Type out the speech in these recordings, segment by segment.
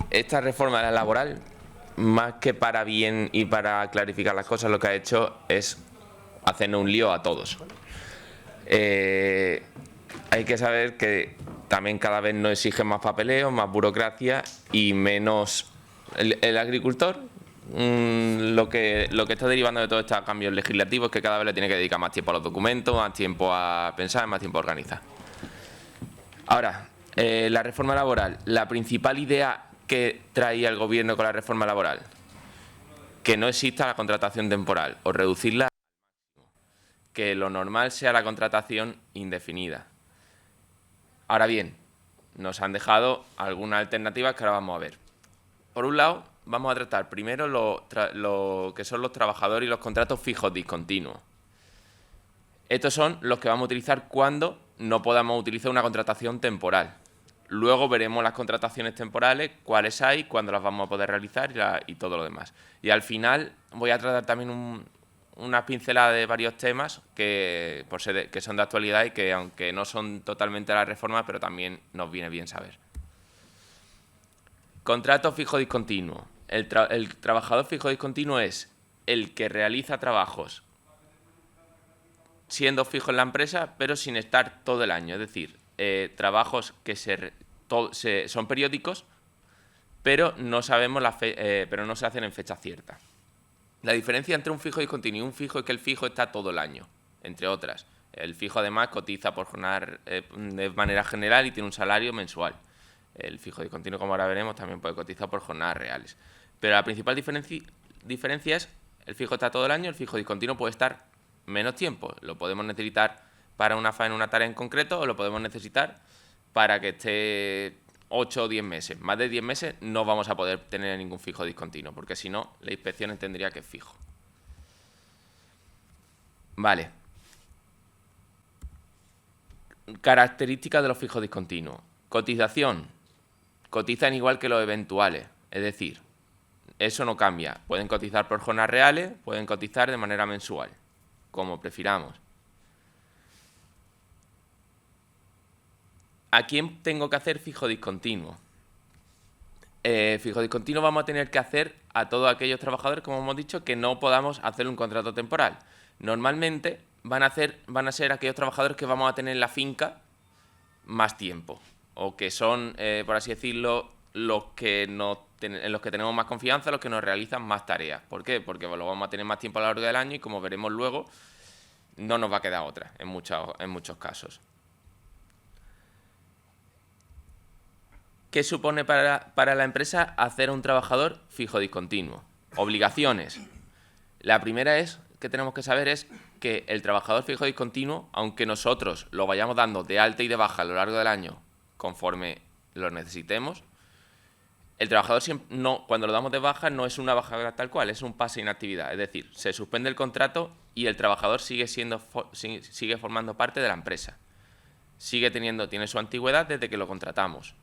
esta reforma laboral, más que para bien y para clarificar las cosas, lo que ha hecho es hacernos un lío a todos. Hay que saber que también cada vez nos exigen más papeleo, más burocracia y menos el agricultor. Lo que está derivando de todos estos cambios legislativos es que cada vez le tiene que dedicar más tiempo a los documentos, más tiempo a pensar, más tiempo a organizar. Ahora, la reforma laboral, la principal idea que traía el gobierno con la reforma laboral, que no exista la contratación temporal o reducirla, que lo normal sea la contratación indefinida. Ahora bien, nos han dejado algunas alternativas que ahora vamos a ver. Por un lado, vamos a tratar primero lo que son los trabajadores y los contratos fijos discontinuos. Estos son los que vamos a utilizar cuando no podamos utilizar una contratación temporal. Luego veremos las contrataciones temporales, cuáles hay, cuándo las vamos a poder realizar y todo lo demás. Y al final voy a tratar también una pincelada de varios temas que son de actualidad y que, aunque no son totalmente la reforma, pero también nos viene bien saber. Contrato fijo discontinuo. El trabajador fijo discontinuo es el que realiza trabajos siendo fijo en la empresa, pero sin estar todo el año. Es decir, trabajos que son periódicos, pero no sabemos pero no se hacen en fecha cierta. La diferencia entre un fijo discontinuo y un fijo es que el fijo está todo el año, entre otras. El fijo además cotiza por jornada de manera general y tiene un salario mensual. El fijo discontinuo, como ahora veremos, también puede cotizar por jornadas reales. Pero la principal diferencia es el fijo está todo el año, el fijo discontinuo puede estar menos tiempo. Lo podemos necesitar para una tarea en concreto o lo podemos necesitar para que esté 8 o 10 meses. Más de 10 meses no vamos a poder tener ningún fijo discontinuo, porque si no, la inspección entendería que es fijo. Vale. Características de los fijos discontinuos. Cotización. Cotizan igual que los eventuales, es decir, eso no cambia. Pueden cotizar por jornadas reales, pueden cotizar de manera mensual, como prefiramos. ¿A quién tengo que hacer fijo discontinuo? Fijo discontinuo vamos a tener que hacer a todos aquellos trabajadores, como hemos dicho, que no podamos hacer un contrato temporal. Normalmente van a ser aquellos trabajadores que vamos a tener en la finca más tiempo, o que son, por así decirlo, en los que tenemos más confianza, los que nos realizan más tareas. ¿Por qué? Porque lo vamos a tener más tiempo a lo largo del año y, como veremos luego, no nos va a quedar otra en muchos casos. ¿Qué supone para la empresa hacer a un trabajador fijo discontinuo? Obligaciones. La primera que tenemos que saber es que el trabajador fijo discontinuo, aunque nosotros lo vayamos dando de alta y de baja a lo largo del año conforme lo necesitemos, el trabajador cuando lo damos de baja no es una baja tal cual, es un pase de inactividad. Es decir, se suspende el contrato y el trabajador sigue formando parte de la empresa. Tiene su antigüedad desde que lo contratamos.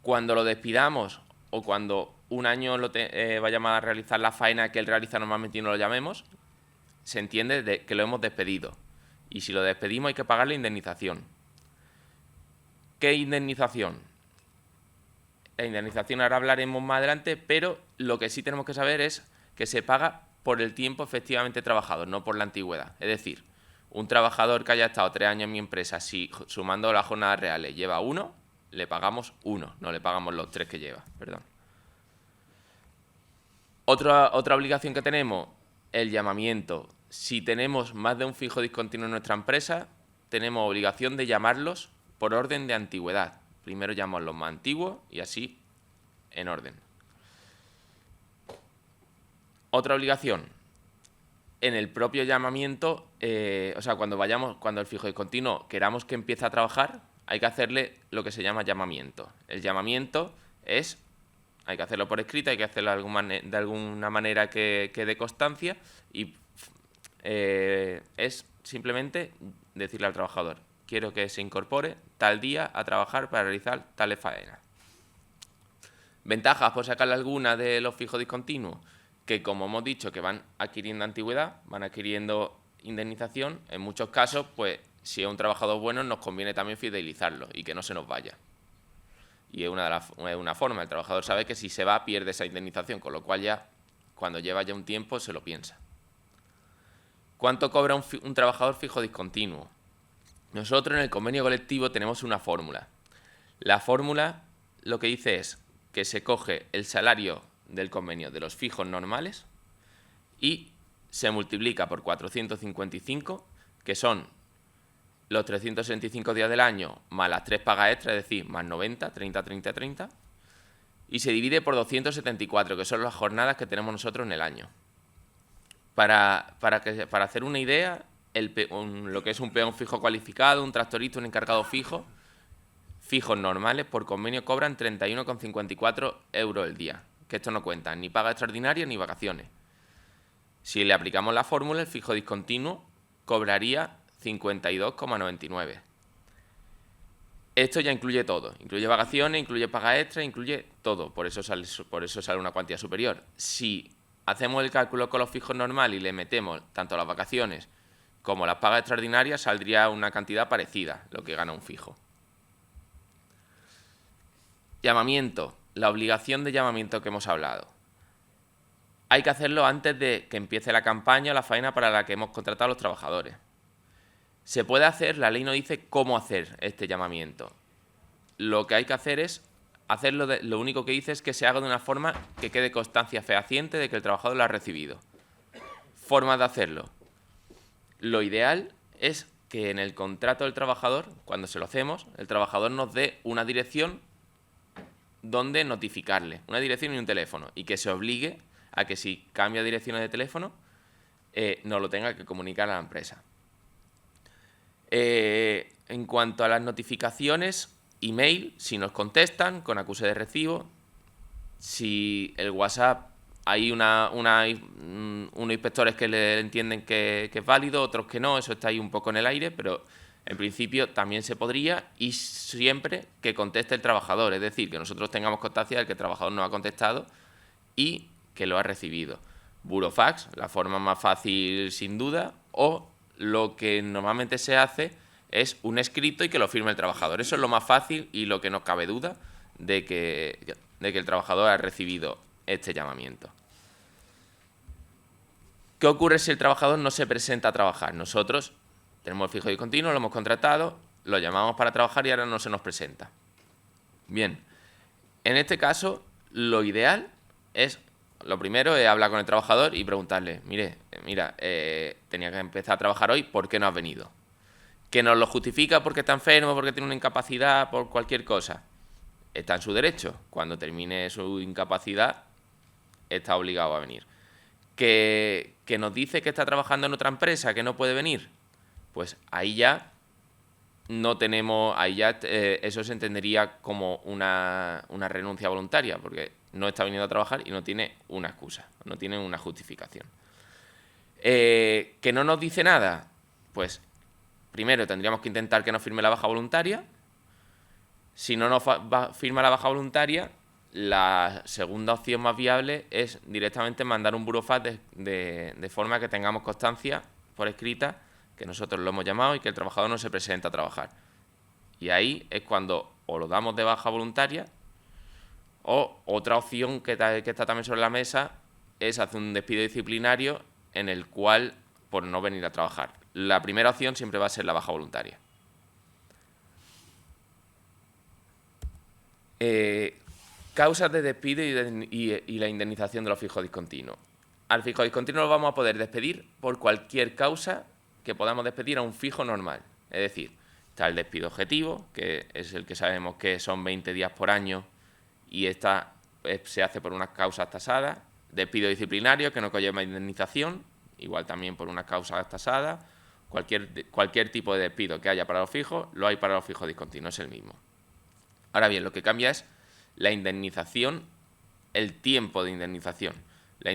Cuando lo despidamos o cuando un año vayamos a realizar la faena que él realiza normalmente y no lo llamemos, se entiende que lo hemos despedido. Y si lo despedimos hay que pagar la indemnización. ¿Qué indemnización? La indemnización ahora hablaremos más adelante, pero lo que sí tenemos que saber es que se paga por el tiempo efectivamente trabajado, no por la antigüedad. Es decir, un trabajador que haya estado 3 años en mi empresa, si sumando las jornadas reales lleva 1, le pagamos 1, no le pagamos los 3 que lleva, perdón. Otra obligación que tenemos, el llamamiento. Si tenemos más de un fijo discontinuo en nuestra empresa, tenemos obligación de llamarlos por orden de antigüedad. Primero llamamos los más antiguos y así en orden. Otra obligación, en el propio llamamiento, cuando el fijo discontinuo queramos que empiece a trabajar, hay que hacerle lo que se llama llamamiento. El llamamiento hay que hacerlo por escrito, hay que hacerlo de alguna manera que dé constancia y es simplemente decirle al trabajador: quiero que se incorpore tal día a trabajar para realizar tales faenas. Ventajas, por sacarle alguna de los fijos discontinuos, que como hemos dicho que van adquiriendo antigüedad, van adquiriendo indemnización. En muchos casos, pues si es un trabajador bueno, nos conviene también fidelizarlo y que no se nos vaya. y es una forma. El trabajador sabe que si se va pierde esa indemnización, con lo cual ya, cuando lleva ya un tiempo, se lo piensa. ¿Cuánto cobra un trabajador fijo discontinuo? Nosotros en el convenio colectivo tenemos una fórmula. La fórmula lo que dice es que se coge el salario del convenio de los fijos normales y se multiplica por 455, que son los 365 días del año más las 3 pagas extras, es decir, más 90, 30, 30, 30, y se divide por 274, que son las jornadas que tenemos nosotros en el año. Para hacer una idea, lo que es un peón fijo cualificado, un tractorista, un encargado fijo, fijos normales por convenio cobran 31,54 euros el día, que esto no cuenta ni paga extraordinaria ni vacaciones. Si le aplicamos la fórmula, el fijo discontinuo cobraría 52,99. Esto ya incluye todo, incluye vacaciones, incluye paga extra, incluye todo, por eso sale una cuantía superior. Si hacemos el cálculo con los fijos normales y le metemos tanto las vacaciones como las pagas extraordinarias, saldría una cantidad parecida, lo que gana un fijo. Llamamiento, la obligación de llamamiento que hemos hablado. Hay que hacerlo antes de que empiece la campaña o la faena para la que hemos contratado a los trabajadores. Se puede hacer, la ley no dice cómo hacer este llamamiento. Lo que hay que hacer es hacerlo, lo único que dice es que se haga de una forma que quede constancia fehaciente de que el trabajador lo ha recibido. Formas de hacerlo. Lo ideal es que en el contrato del trabajador, cuando se lo hacemos, el trabajador nos dé una dirección donde notificarle, una dirección y un teléfono, y que se obligue a que si cambia direcciones de teléfono, nos lo tenga que comunicar a la empresa. En cuanto a las notificaciones, email, si nos contestan con acuse de recibo. Si el WhatsApp hay unos inspectores que le entienden que es válido, otros que no, eso está ahí un poco en el aire, pero en principio también se podría, y siempre que conteste el trabajador, es decir, que nosotros tengamos constancia de que el trabajador nos ha contestado y que lo ha recibido. Burofax, la forma más fácil sin duda, o lo que normalmente se hace es un escrito y que lo firme el trabajador. Eso es lo más fácil y lo que no cabe duda de que el trabajador ha recibido este llamamiento. ¿Qué ocurre si el trabajador no se presenta a trabajar? Nosotros tenemos el fijo discontinuo, lo hemos contratado, lo llamamos para trabajar y ahora no se nos presenta. Bien, en este caso lo ideal es, lo primero es hablar con el trabajador y preguntarle, mira, tenía que empezar a trabajar hoy, ¿por qué no has venido? ¿Que nos lo justifica porque está enfermo, porque tiene una incapacidad, por cualquier cosa? Está en su derecho. Cuando termine su incapacidad, está obligado a venir. ¿Que nos dice que está trabajando en otra empresa, que no puede venir? Pues ahí ya no tenemos, eso se entendería como una renuncia voluntaria, porque no está viniendo a trabajar y no tiene una excusa, no tiene una justificación. ¿Que no nos dice nada? Pues primero tendríamos que intentar que nos firme la baja voluntaria. Si no nos firma la baja voluntaria, la segunda opción más viable es directamente mandar un burofax de forma que tengamos constancia por escrita que nosotros lo hemos llamado y que el trabajador no se presenta a trabajar. Y ahí es cuando o lo damos de baja voluntaria, o otra opción que está también sobre la mesa es hacer un despido disciplinario en el cual, por no venir a trabajar. La primera opción siempre va a ser la baja voluntaria. Causas de despido y la indemnización de los fijos discontinuos. Al fijo discontinuo lo vamos a poder despedir por cualquier causa que podamos despedir a un fijo normal. Es decir, está el despido objetivo, que es el que sabemos que son 20 días por año y se hace por unas causas tasadas. Despido disciplinario, que no conlleva indemnización, igual también por unas causas tasadas. Cualquier tipo de despido que haya para los fijos, lo hay para los fijos discontinuos, es el mismo. Ahora bien, lo que cambia es la indemnización, el tiempo de indemnización. La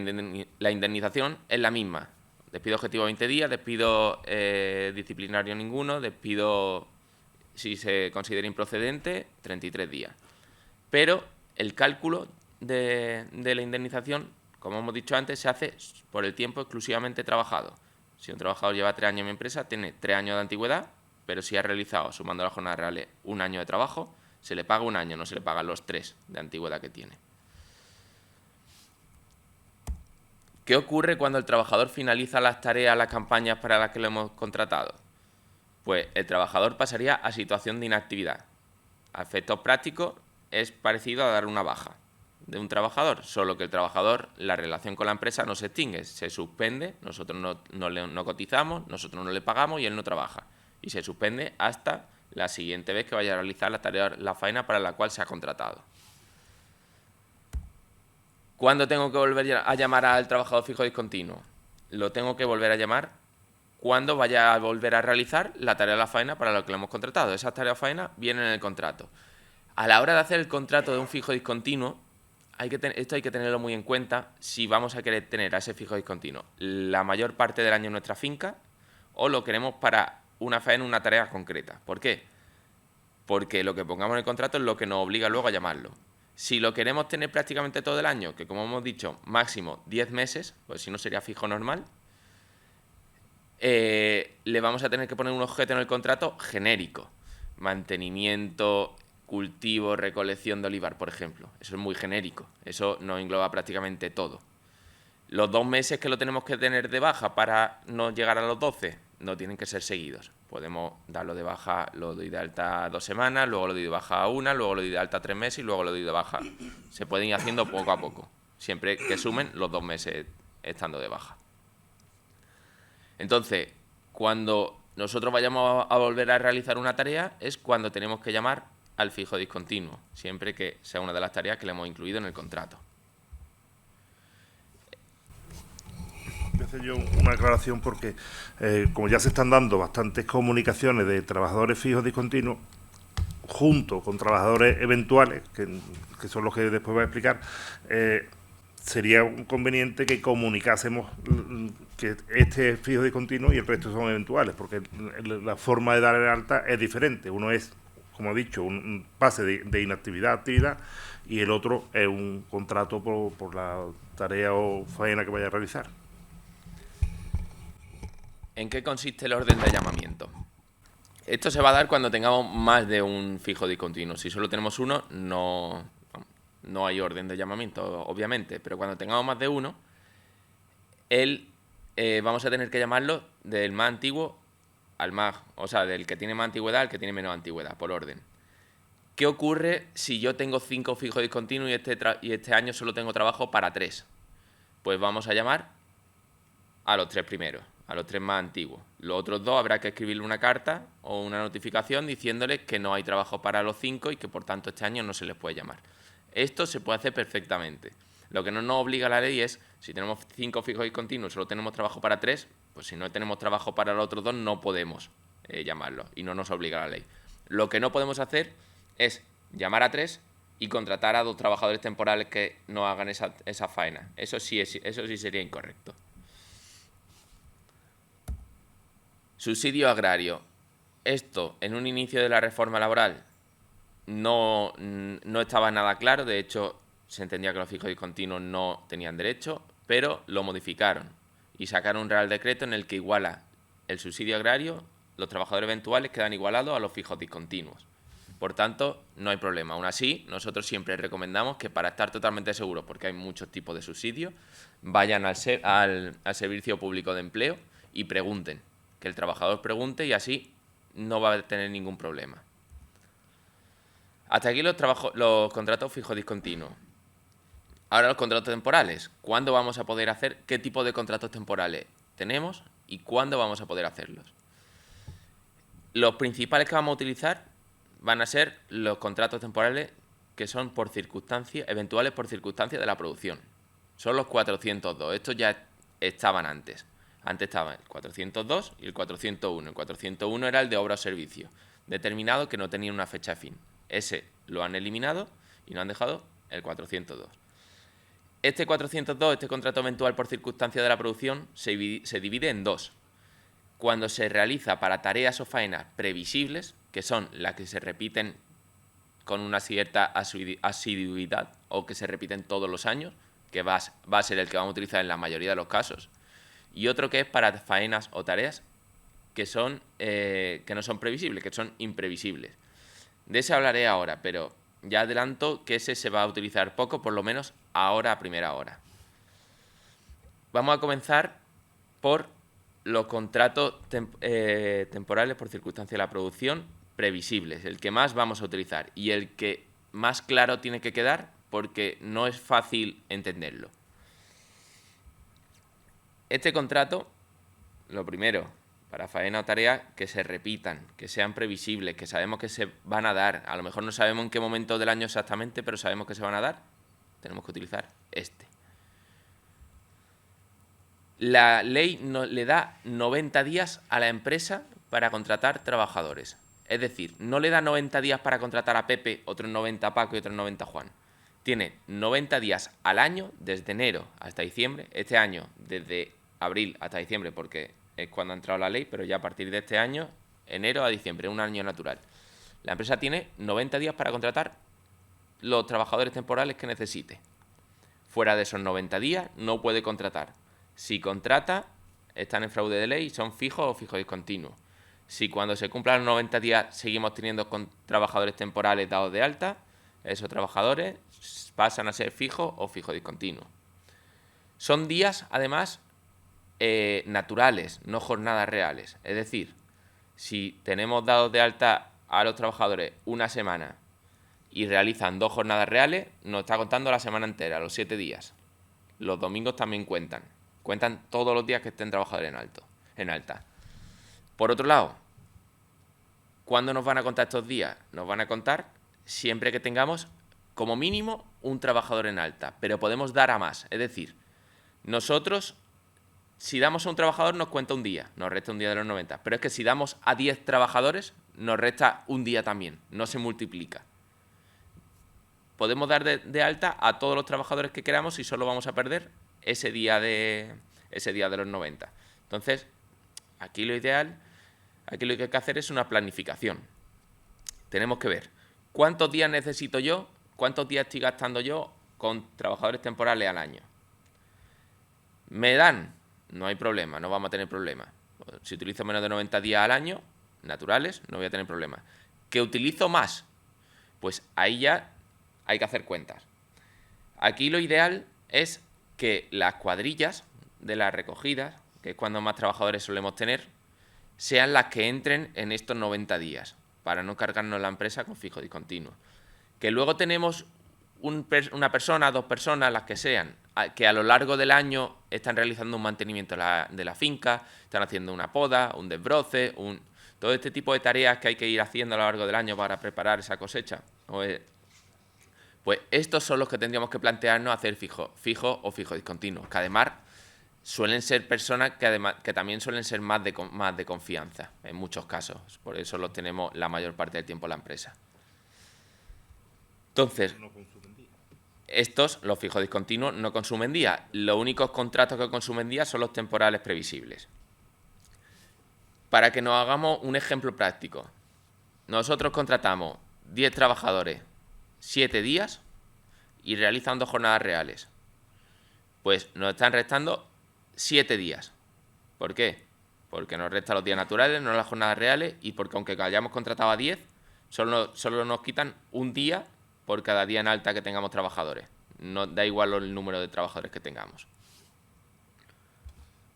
indemnización es la misma. Despido objetivo 20 días, despido disciplinario ninguno, despido, si se considera improcedente, 33 días. Pero el cálculo de la indemnización, como hemos dicho antes, se hace por el tiempo exclusivamente trabajado. Si un trabajador lleva 3 años en mi empresa, tiene 3 años de antigüedad, pero si ha realizado, sumando las jornadas reales, un año de trabajo, Se le paga un año, no se le pagan los 3 de antigüedad que tiene. ¿Qué ocurre cuando el trabajador finaliza las tareas, las campañas para las que lo hemos contratado? Pues el trabajador pasaría a situación de inactividad. A efectos prácticos es parecido a dar una baja de un trabajador, solo que el trabajador, la relación con la empresa no se extingue, se suspende, nosotros no cotizamos, nosotros no le pagamos y él no trabaja. Y se suspende hasta la siguiente vez que vaya a realizar la tarea, la faena para la cual se ha contratado. ¿Cuándo tengo que volver a llamar al trabajador fijo discontinuo? Lo tengo que volver a llamar cuando vaya a volver a realizar la tarea de la faena para la que lo hemos contratado. Esas tareas de faena vienen en el contrato. A la hora de hacer el contrato de un fijo discontinuo, esto hay que tenerlo muy en cuenta si vamos a querer tener a ese fijo discontinuo la mayor parte del año en nuestra finca o lo queremos para una faena, una tarea concreta. ¿Por qué? Porque lo que pongamos en el contrato es lo que nos obliga luego a llamarlo. Si lo queremos tener prácticamente todo el año, que como hemos dicho, máximo 10 meses, pues si no sería fijo normal, le vamos a tener que poner un objeto en el contrato genérico. Mantenimiento, cultivo, recolección de olivar, por ejemplo. Eso es muy genérico. Eso nos engloba prácticamente todo. Los 2 meses que lo tenemos que tener de baja para no llegar a los 12, no tienen que ser seguidos. Podemos darlo de baja, lo doy de alta 2 semanas, luego lo doy de baja 1, luego lo doy de alta 3 meses y luego lo doy de baja. Se pueden ir haciendo poco a poco, siempre que sumen los 2 meses estando de baja. Entonces, cuando nosotros vayamos a volver a realizar una tarea es cuando tenemos que llamar al fijo discontinuo, siempre que sea una de las tareas que le hemos incluido en el contrato. Voy a hacer yo una aclaración porque, como ya se están dando bastantes comunicaciones de trabajadores fijos discontinuos, junto con trabajadores eventuales, que son los que después voy a explicar, sería conveniente que comunicásemos que este es fijo discontinuo y el resto son eventuales, porque la forma de dar el alta es diferente. Uno es, como he dicho, un pase de inactividad a actividad y el otro es un contrato por la tarea o faena que vaya a realizar. ¿En qué consiste el orden de llamamiento? Esto se va a dar cuando tengamos más de un fijo discontinuo. Si solo tenemos uno, no hay orden de llamamiento, obviamente. Pero cuando tengamos más de uno, vamos a tener que llamarlo del más antiguo al más... O sea, del que tiene más antigüedad al que tiene menos antigüedad, por orden. ¿Qué ocurre si yo tengo 5 fijos discontinuos y este año solo tengo trabajo para 3? Pues vamos a llamar a los 3 primeros, a los 3 más antiguos. Los otros 2 habrá que escribirle una carta o una notificación diciéndoles que no hay trabajo para los 5 y que por tanto este año no se les puede llamar. Esto se puede hacer perfectamente. Lo que no nos obliga la ley es, si tenemos 5 fijos discontinuos y solo tenemos trabajo para 3, pues si no tenemos trabajo para los otros 2 no podemos llamarlos y no nos obliga la ley. Lo que no podemos hacer es llamar a 3 y contratar a 2 trabajadores temporales que no hagan esa faena. Eso sí sería incorrecto. Subsidio agrario. Esto, en un inicio de la reforma laboral, no estaba nada claro. De hecho, se entendía que los fijos discontinuos no tenían derecho, pero lo modificaron y sacaron un real decreto en el que iguala el subsidio agrario, los trabajadores eventuales quedan igualados a los fijos discontinuos. Por tanto, no hay problema. Aún así, nosotros siempre recomendamos que para estar totalmente seguros, porque hay muchos tipos de subsidios, vayan al Servicio Público de Empleo y pregunten. Que el trabajador pregunte y así no va a tener ningún problema. Hasta aquí los contratos fijos discontinuos. Ahora los contratos temporales. ¿Cuándo vamos a poder hacer? ¿Qué tipo de contratos temporales tenemos? ¿Y cuándo vamos a poder hacerlos? Los principales que vamos a utilizar van a ser los contratos temporales que son por circunstancias, eventuales por circunstancias de la producción. Son los 402. Estos ya estaban antes. Antes estaban el 402 y el 401. El 401 era el de obra o servicio, determinado que no tenía una fecha de fin. Ese lo han eliminado y nos han dejado el 402. Este 402, este contrato eventual por circunstancia de la producción, se divide en 2. Cuando se realiza para tareas o faenas previsibles, que son las que se repiten con una cierta asiduidad o que se repiten todos los años, que va a ser el que vamos a utilizar en la mayoría de los casos, y otro que es para faenas o tareas que no son previsibles, que son imprevisibles. De ese hablaré ahora, pero ya adelanto que ese se va a utilizar poco, por lo menos ahora a primera hora. Vamos a comenzar por los contratos temporales por circunstancia de la producción previsibles, el que más vamos a utilizar y el que más claro tiene que quedar porque no es fácil entenderlo. Este contrato, lo primero, para faena o tarea, que se repitan, que sean previsibles, que sabemos que se van a dar. A lo mejor no sabemos en qué momento del año exactamente, pero sabemos que se van a dar. Tenemos que utilizar este. La ley le da 90 días a la empresa para contratar trabajadores. Es decir, no le da 90 días para contratar a Pepe, otros 90 a Paco y otros 90 a Juan. Tiene 90 días al año, desde enero hasta diciembre. Este año, desde abril hasta diciembre, porque es cuando ha entrado la ley, pero ya a partir de este año, enero a diciembre, un año natural. La empresa tiene 90 días para contratar los trabajadores temporales que necesite. Fuera de esos 90 días, no puede contratar. Si contrata, están en fraude de ley y son fijos o fijos discontinuos. Si cuando se cumplan los 90 días seguimos teniendo trabajadores temporales dados de alta, esos trabajadores pasan a ser fijos o fijos discontinuos. Son días, además, naturales, no jornadas reales. Es decir, si tenemos dados de alta a los trabajadores una semana y realizan 2 jornadas reales, nos está contando la semana entera, los 7 días. Los domingos también cuentan. Cuentan todos los días que estén trabajadores en alta. Por otro lado, ¿cuándo nos van a contar estos días? Nos van a contar siempre que tengamos como mínimo un trabajador en alta, pero podemos dar a más. Es decir, nosotros, si damos a un trabajador nos cuenta un día, nos resta un día de los 90, pero es que si damos a 10 trabajadores nos resta un día también, no se multiplica. Podemos dar de alta a todos los trabajadores que queramos y solo vamos a perder ese día de los 90. Entonces, aquí lo ideal, aquí lo que hay que hacer es una planificación. Tenemos que ver cuántos días necesito yo, cuántos días estoy gastando yo con trabajadores temporales al año. ¿Me dan? No hay problema, no vamos a tener problema. Si utilizo menos de 90 días al año, naturales, no voy a tener problema. ¿Que utilizo más? Pues ahí ya hay que hacer cuentas. Aquí lo ideal es que las cuadrillas de las recogidas, que es cuando más trabajadores solemos tener, sean las que entren en estos 90 días, para no cargarnos la empresa con fijo discontinuo. Que luego tenemos una persona, 2 personas, las que sean, que a lo largo del año están realizando un mantenimiento de la finca, están haciendo una poda, un desbroce, todo este tipo de tareas que hay que ir haciendo a lo largo del año para preparar esa cosecha. Pues estos son los que tendríamos que plantearnos hacer fijo o fijo discontinuo, que además suelen ser personas que también suelen ser más de confianza en muchos casos, por eso los tenemos la mayor parte del tiempo en la empresa. Entonces, estos, los fijos discontinuos, no consumen días. Los únicos contratos que consumen días son los temporales previsibles. Para que nos hagamos un ejemplo práctico, nosotros contratamos 10 trabajadores 7 días y realizan 2 jornadas reales. Pues nos están restando 7 días. ¿Por qué? Porque nos restan los días naturales, no las jornadas reales, y porque aunque hayamos contratado a 10, solo nos quitan un día por cada día en alta que tengamos trabajadores. No da igual el número de trabajadores que tengamos.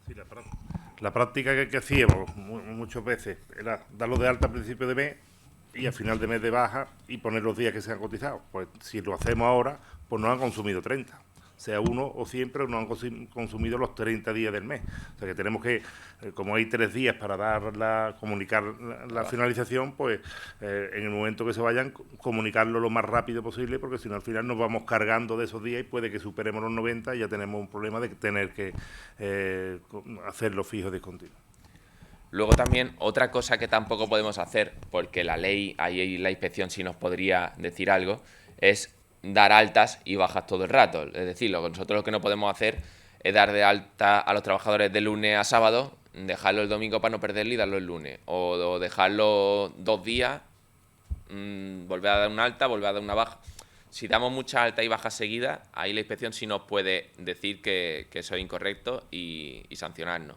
Sí, la práctica que hacíamos muchas veces era darlo de alta a principio de mes y al final de mes de baja y poner los días que se han cotizado. Pues si lo hacemos ahora, pues nos han consumido 30. Sea uno o siempre nos han consumido los 30 días del mes. O sea que tenemos que, como hay 3 días para comunicar la finalización, pues en el momento que se vayan, comunicarlo lo más rápido posible, porque si no al final nos vamos cargando de esos días y puede que superemos los 90 y ya tenemos un problema de tener que hacerlo fijo discontinuo. Luego también otra cosa que tampoco podemos hacer, porque la ley, ahí la inspección sí nos podría decir algo, es dar altas y bajas todo el rato. Es decir, nosotros lo que no podemos hacer es dar de alta a los trabajadores de lunes a sábado, dejarlo el domingo para no perderlo y darlo el lunes. O dejarlo 2 días, volver a dar una alta, volver a dar una baja. Si damos muchas altas y bajas seguidas, ahí la inspección sí nos puede decir que eso es incorrecto y sancionarnos.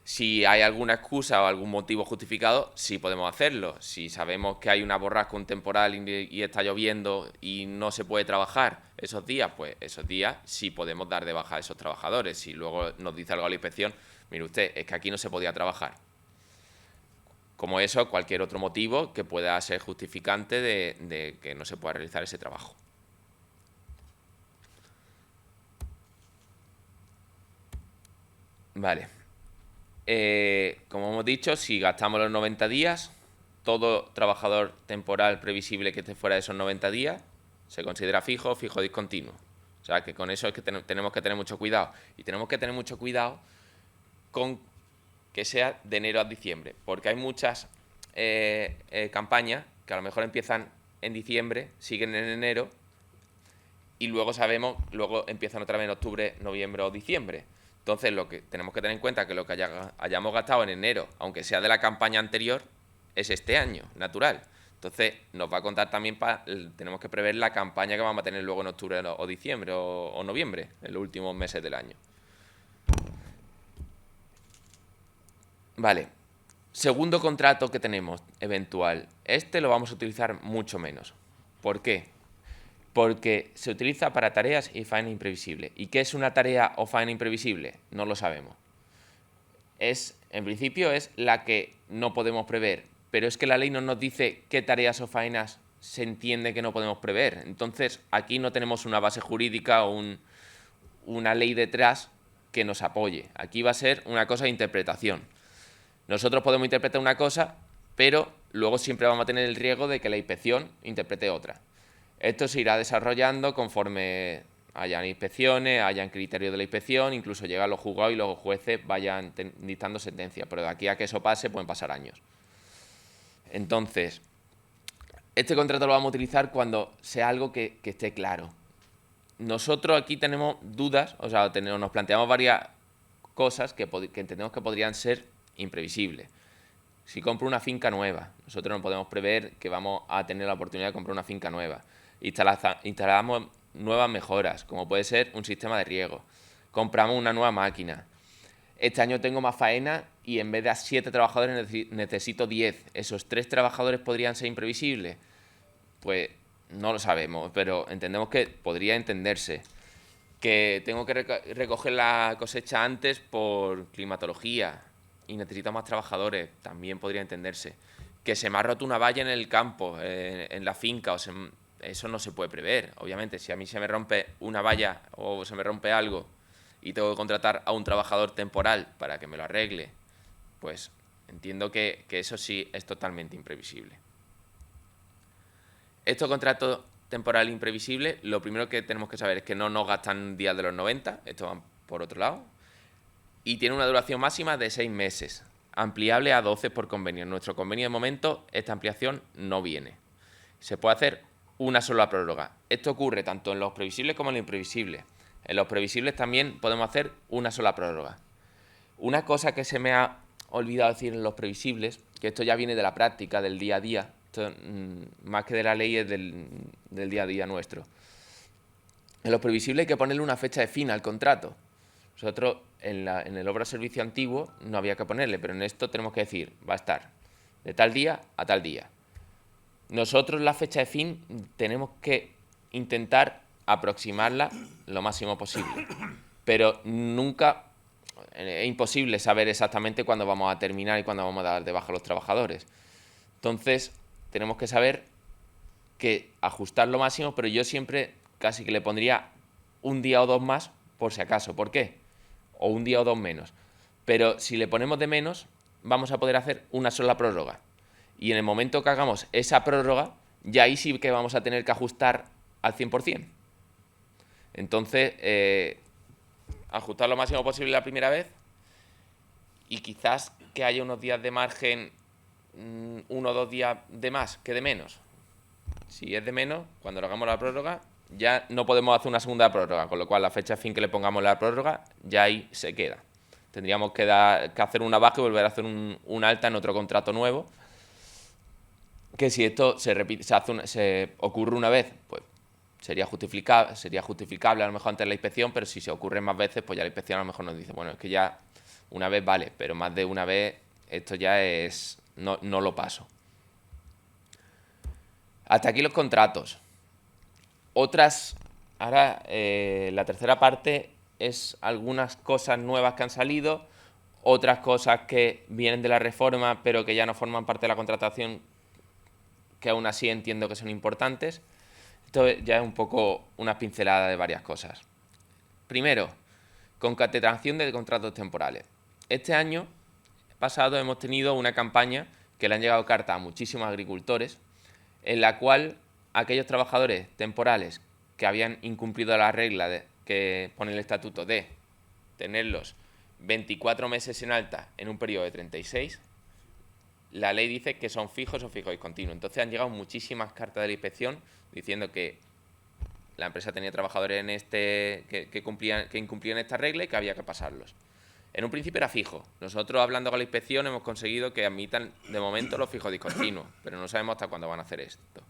Si hay alguna excusa o algún motivo justificado, sí podemos hacerlo. Si sabemos que hay una borrasca, un temporal y está lloviendo y no se puede trabajar esos días, pues esos días sí podemos dar de baja a esos trabajadores. Si luego nos dice algo a la inspección, mire usted, es que aquí no se podía trabajar. Como eso, cualquier otro motivo que pueda ser justificante de que no se pueda realizar ese trabajo. Vale. Como hemos dicho, si gastamos los 90 días, todo trabajador temporal previsible que esté fuera de esos 90 días se considera fijo discontinuo. O sea, que con eso es que tenemos que tener mucho cuidado. Y tenemos que tener mucho cuidado con que sea de enero a diciembre, porque hay muchas campañas que a lo mejor empiezan en diciembre, siguen en enero y luego luego empiezan otra vez en octubre, noviembre o diciembre. Entonces, lo que tenemos que tener en cuenta es que lo que hayamos gastado en enero, aunque sea de la campaña anterior, es este año, natural. Entonces, nos va a contar también, tenemos que prever la campaña que vamos a tener luego en octubre o diciembre o noviembre, en los últimos meses del año. Vale. Segundo contrato que tenemos, eventual. Este lo vamos a utilizar mucho menos. ¿Por qué? Porque se utiliza para tareas y faena imprevisible. ¿Y qué es una tarea o faena imprevisible? No lo sabemos. En principio es la que no podemos prever, pero es que la ley no nos dice qué tareas o faenas se entiende que no podemos prever. Entonces, aquí no tenemos una base jurídica o una ley detrás que nos apoye. Aquí va a ser una cosa de interpretación. Nosotros podemos interpretar una cosa, pero luego siempre vamos a tener el riesgo de que la inspección interprete otra. Esto se irá desarrollando conforme hayan inspecciones, hayan criterios de la inspección, incluso llegan los juzgados y los jueces vayan dictando sentencias. Pero de aquí a que eso pase pueden pasar años. Entonces, este contrato lo vamos a utilizar cuando sea algo que esté claro. Nosotros aquí tenemos dudas, o sea, nos planteamos varias cosas que entendemos que podrían ser imprevisibles. Si compro una finca nueva, nosotros no podemos prever que vamos a tener la oportunidad de comprar una finca nueva. Instalamos nuevas mejoras, como puede ser un sistema de riego. Compramos una nueva máquina. Este año tengo más faena y en vez de 7 trabajadores necesito 10. ¿Esos 3 trabajadores podrían ser imprevisibles? Pues no lo sabemos, pero entendemos que podría entenderse. Que tengo que recoger la cosecha antes por climatología y necesito más trabajadores, también podría entenderse. Que se me ha roto una valla en el campo, en la finca, eso no se puede prever. Obviamente, si a mí se me rompe una valla o se me rompe algo y tengo que contratar a un trabajador temporal para que me lo arregle, pues entiendo que eso sí es totalmente imprevisible. Estos contratos temporal imprevisible, lo primero que tenemos que saber es que no nos gastan días de los 90, esto va por otro lado, y tiene una duración máxima de 6 meses, ampliable a 12 por convenio. En nuestro convenio de momento esta ampliación no viene. Se puede hacer una sola prórroga. Esto ocurre tanto en los previsibles como en los imprevisibles. En los previsibles también podemos hacer una sola prórroga. Una cosa que se me ha olvidado decir en los previsibles, que esto ya viene de la práctica, del día a día, esto, más que de la ley, es del día a día nuestro. En los previsibles hay que ponerle una fecha de fin al contrato. Nosotros en el obra servicio antiguo no había que ponerle, pero en esto tenemos que decir, va a estar de tal día a tal día. Nosotros la fecha de fin tenemos que intentar aproximarla lo máximo posible, pero nunca es imposible saber exactamente cuándo vamos a terminar y cuándo vamos a dar de baja a los trabajadores. Entonces, tenemos que saber que ajustar lo máximo, pero yo siempre casi que le pondría un día o 2 más por si acaso. ¿Por qué? O un día o 2 menos. Pero si le ponemos de menos, vamos a poder hacer una sola prórroga. Y en el momento que hagamos esa prórroga, ya ahí sí que vamos a tener que ajustar al 100%. Entonces, ajustar lo máximo posible la primera vez y quizás que haya unos días de margen, 1 o 2 días de más que de menos. Si es de menos, cuando lo hagamos la prórroga, ya no podemos hacer una segunda prórroga, con lo cual la fecha de fin que le pongamos en la prórroga, ya ahí se queda. Tendríamos que hacer una baja y volver a hacer un alta en otro contrato nuevo, que si esto se ocurre una vez, pues sería justificable a lo mejor ante la inspección, pero si se ocurre más veces, pues ya la inspección a lo mejor nos dice, bueno, es que ya Una vez vale, pero más de una vez esto ya es... no lo paso. Hasta aquí los contratos. Ahora la tercera parte es algunas cosas nuevas que han salido, otras cosas que vienen de la reforma pero que ya no forman parte de la contratación, que aún así entiendo que son importantes. Esto ya es un poco una pincelada de varias cosas. Primero, concatenación de contratos temporales. Este año pasado hemos tenido una campaña que le han llegado cartas a muchísimos agricultores, en la cual aquellos trabajadores temporales que habían incumplido la regla que pone el estatuto de tenerlos 24 meses en alta en un periodo de 36, la ley dice que son fijos o fijos discontinuos. Entonces han llegado muchísimas cartas de la inspección diciendo que la empresa tenía trabajadores que incumplían esta regla y que había que pasarlos. En un principio era fijo. Nosotros, hablando con la inspección, hemos conseguido que admitan de momento los fijos discontinuos, pero no sabemos hasta cuándo van a hacer esto.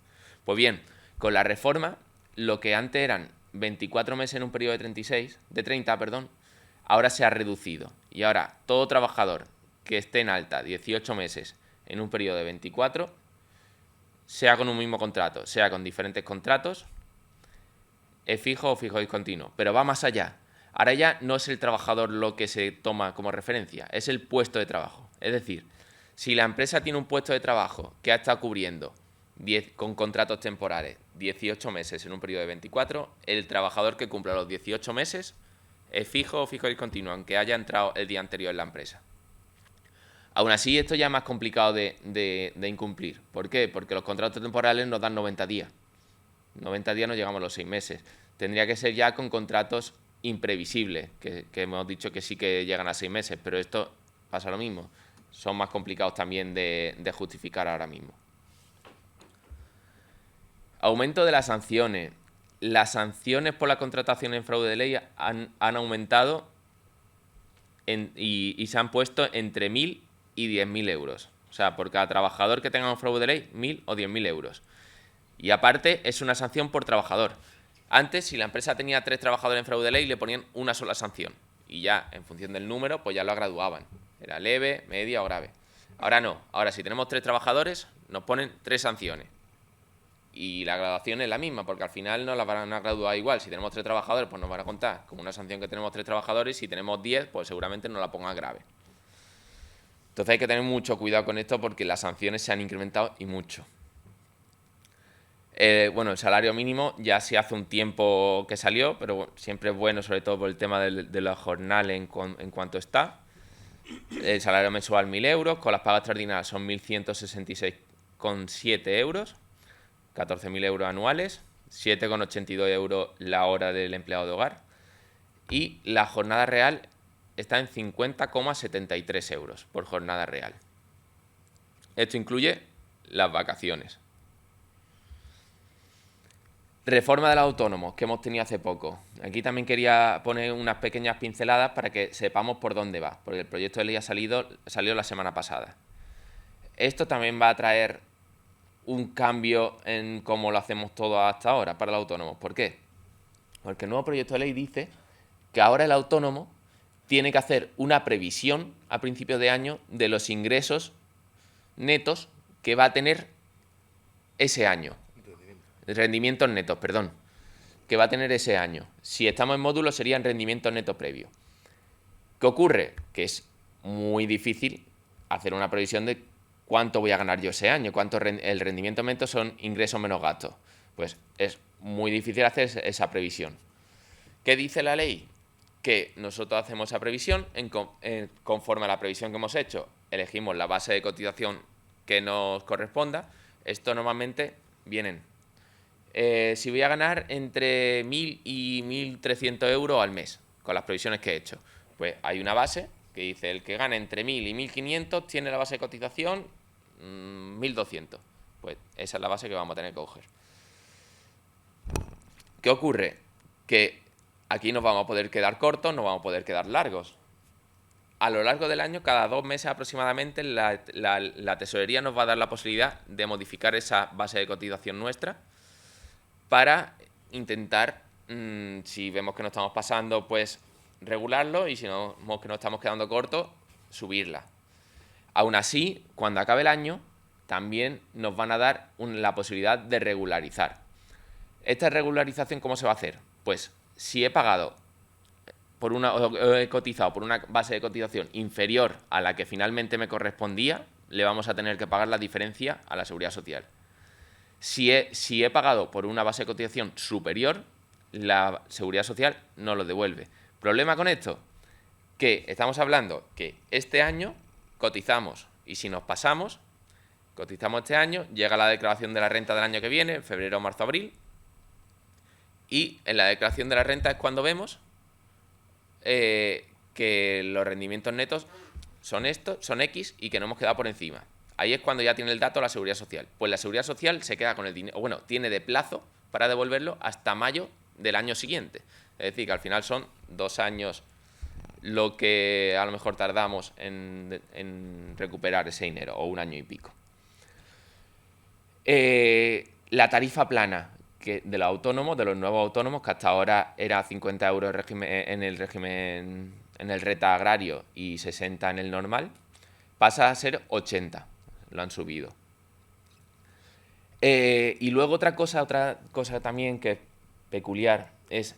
Pues bien, con la reforma, lo que antes eran 24 meses en un periodo de 30, ahora se ha reducido. Y ahora todo trabajador que esté en alta 18 meses en un periodo de 24, sea con un mismo contrato, sea con diferentes contratos, es fijo o fijo discontinuo. Pero va más allá. Ahora ya no es el trabajador lo que se toma como referencia, es el puesto de trabajo. Es decir, si la empresa tiene un puesto de trabajo que ha estado cubriendo con contratos temporales 18 meses en un periodo de 24, el trabajador que cumpla los 18 meses es fijo o fijo discontinuo, aunque haya entrado el día anterior en la empresa. Aún así, esto ya es más complicado de incumplir. ¿Por qué? Porque los contratos temporales nos dan 90 días. 90 días no llegamos a los 6 meses. Tendría que ser ya con contratos imprevisibles, que hemos dicho que sí que llegan a 6 meses, pero esto pasa lo mismo. Son más complicados también de justificar ahora mismo. Aumento de las sanciones. Las sanciones por la contratación en fraude de ley han aumentado y se han puesto entre 1.000 y 10.000 euros. O sea, por cada trabajador que tenga un fraude de ley, 1.000 o 10.000 euros. Y aparte, es una sanción por trabajador. Antes, si la empresa tenía 3 trabajadores en fraude de ley, le ponían una sola sanción. Y ya, en función del número, pues ya lo graduaban. Era leve, media o grave. Ahora no. Ahora, si tenemos 3 trabajadores, nos ponen 3 sanciones. Y la graduación es la misma, porque al final nos la van a graduar igual. Si tenemos 3 trabajadores, pues nos van a contar como una sanción que tenemos 3 trabajadores. Si tenemos 10, pues seguramente nos la pongan grave. Entonces hay que tener mucho cuidado con esto porque las sanciones se han incrementado y mucho. Bueno, el salario mínimo ya sí hace un tiempo que salió, pero bueno, siempre es bueno, sobre todo por el tema de la jornada en cuanto está. El salario mensual 1.000 euros, con las pagas extraordinarias son 1.166,7 euros, 14.000 euros anuales, 7,82 euros la hora del empleado de hogar y la jornada real está en 50,73 euros por jornada real. Esto incluye las vacaciones. Reforma de los autónomos que hemos tenido hace poco. Aquí también quería poner unas pequeñas pinceladas para que sepamos por dónde va, porque el proyecto de ley salió la semana pasada. Esto también va a traer un cambio en cómo lo hacemos todo hasta ahora para los autónomos. ¿Por qué? Porque el nuevo proyecto de ley dice que ahora el autónomo tiene que hacer una previsión a principios de año de los ingresos netos que va a tener ese año. Rendimientos netos, que va a tener ese año. Si estamos en módulo serían rendimientos netos previos. ¿Qué ocurre? Que es muy difícil hacer una previsión de cuánto voy a ganar yo ese año, el rendimiento neto son ingresos menos gastos. Pues es muy difícil hacer esa previsión. ¿Qué dice la ley? Que nosotros hacemos esa previsión, conforme a la previsión que hemos hecho, elegimos la base de cotización que nos corresponda. Esto normalmente vienen. Si voy a ganar entre 1.000 y 1.300 euros al mes, con las previsiones que he hecho, pues hay una base que dice el que gana entre 1.000 y 1.500 tiene la base de cotización 1.200. Pues esa es la base que vamos a tener que coger. ¿Qué ocurre? Que aquí nos vamos a poder quedar cortos, nos vamos a poder quedar largos. A lo largo del año, cada 2 meses aproximadamente, la tesorería nos va a dar la posibilidad de modificar esa base de cotización nuestra para intentar, si vemos que no estamos pasando, pues regularlo y si no, que nos estamos quedando cortos, subirla. Aún así, cuando acabe el año, también nos van a dar la posibilidad de regularizar. ¿Esta regularización cómo se va a hacer? Pues si he pagado o he cotizado por una base de cotización inferior a la que finalmente me correspondía, le vamos a tener que pagar la diferencia a la Seguridad Social. Si he pagado por una base de cotización superior, la Seguridad Social no lo devuelve. ¿Problema con esto? Que estamos hablando que este año cotizamos y si nos pasamos, cotizamos este año, llega la declaración de la renta del año que viene, febrero, marzo, abril, y en la declaración de la renta es cuando vemos que los rendimientos netos son X y que no hemos quedado por encima. Ahí es cuando ya tiene el dato la Seguridad Social. Pues la Seguridad Social se queda con el dinero, bueno, tiene de plazo para devolverlo hasta mayo del año siguiente. Es decir, que al final son 2 años lo que a lo mejor tardamos en recuperar ese dinero, o 1 año y pico. La tarifa plana de los autónomos, de los nuevos autónomos, que hasta ahora era 50 euros en el renta agrario y 60 en el normal, pasa a ser 80. Lo han subido. Y luego otra cosa también que es peculiar es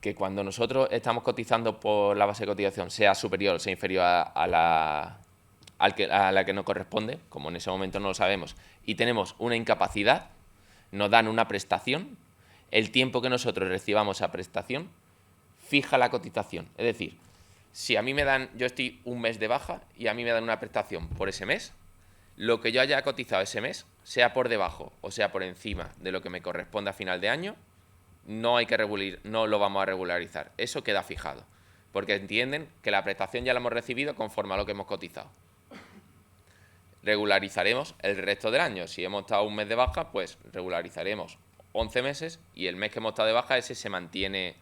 que cuando nosotros estamos cotizando por la base de cotización, sea superior o sea inferior a la que nos corresponde, como en ese momento no lo sabemos, y tenemos una incapacidad, nos dan una prestación, el tiempo que nosotros recibamos esa prestación fija la cotización. Es decir, si a mí yo estoy 1 mes de baja y a mí me dan una prestación por ese mes, lo que yo haya cotizado ese mes, sea por debajo o sea por encima de lo que me corresponde a final de año, no lo vamos a regularizar. Eso queda fijado, porque entienden que la prestación ya la hemos recibido conforme a lo que hemos cotizado. Regularizaremos el resto del año. Si hemos estado 1 mes de baja, pues regularizaremos 11 meses y el mes que hemos estado de baja, ese se mantiene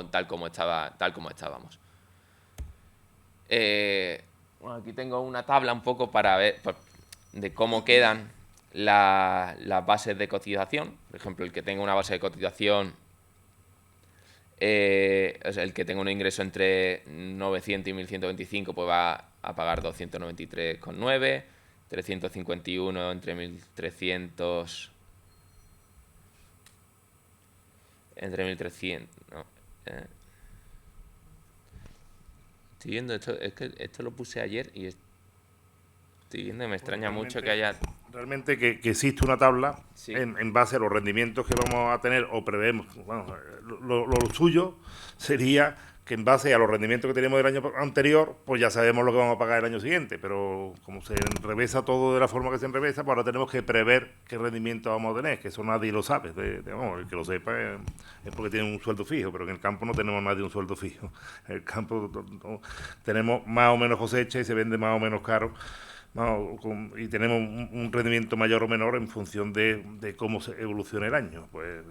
tal como estábamos. Bueno, aquí tengo una tabla un poco para ver de cómo quedan las bases de cotización. Por ejemplo, el que tenga una base de cotización, el que tenga un ingreso entre 900 y 1125, pues va a pagar 293,9, 351 entre 1300, no, estoy viendo esto, es que esto lo puse ayer y estoy viendo y me extraña mucho que haya... Realmente que existe una tabla, sí, en base a los rendimientos que vamos a tener o prevemos. Bueno, lo suyo sería que en base a los rendimientos que tenemos del año anterior, pues ya sabemos lo que vamos a pagar el año siguiente, pero como se enrevesa todo de la forma que se enrevesa, pues ahora tenemos que prever qué rendimiento vamos a tener, que eso nadie lo sabe. Vamos, el que lo sepa es porque tiene un sueldo fijo, pero en el campo no tenemos nadie un sueldo fijo. En el campo tenemos más o menos cosecha y se vende más o menos caro. Y tenemos un rendimiento mayor o menor en función de cómo se evoluciona el año. Pues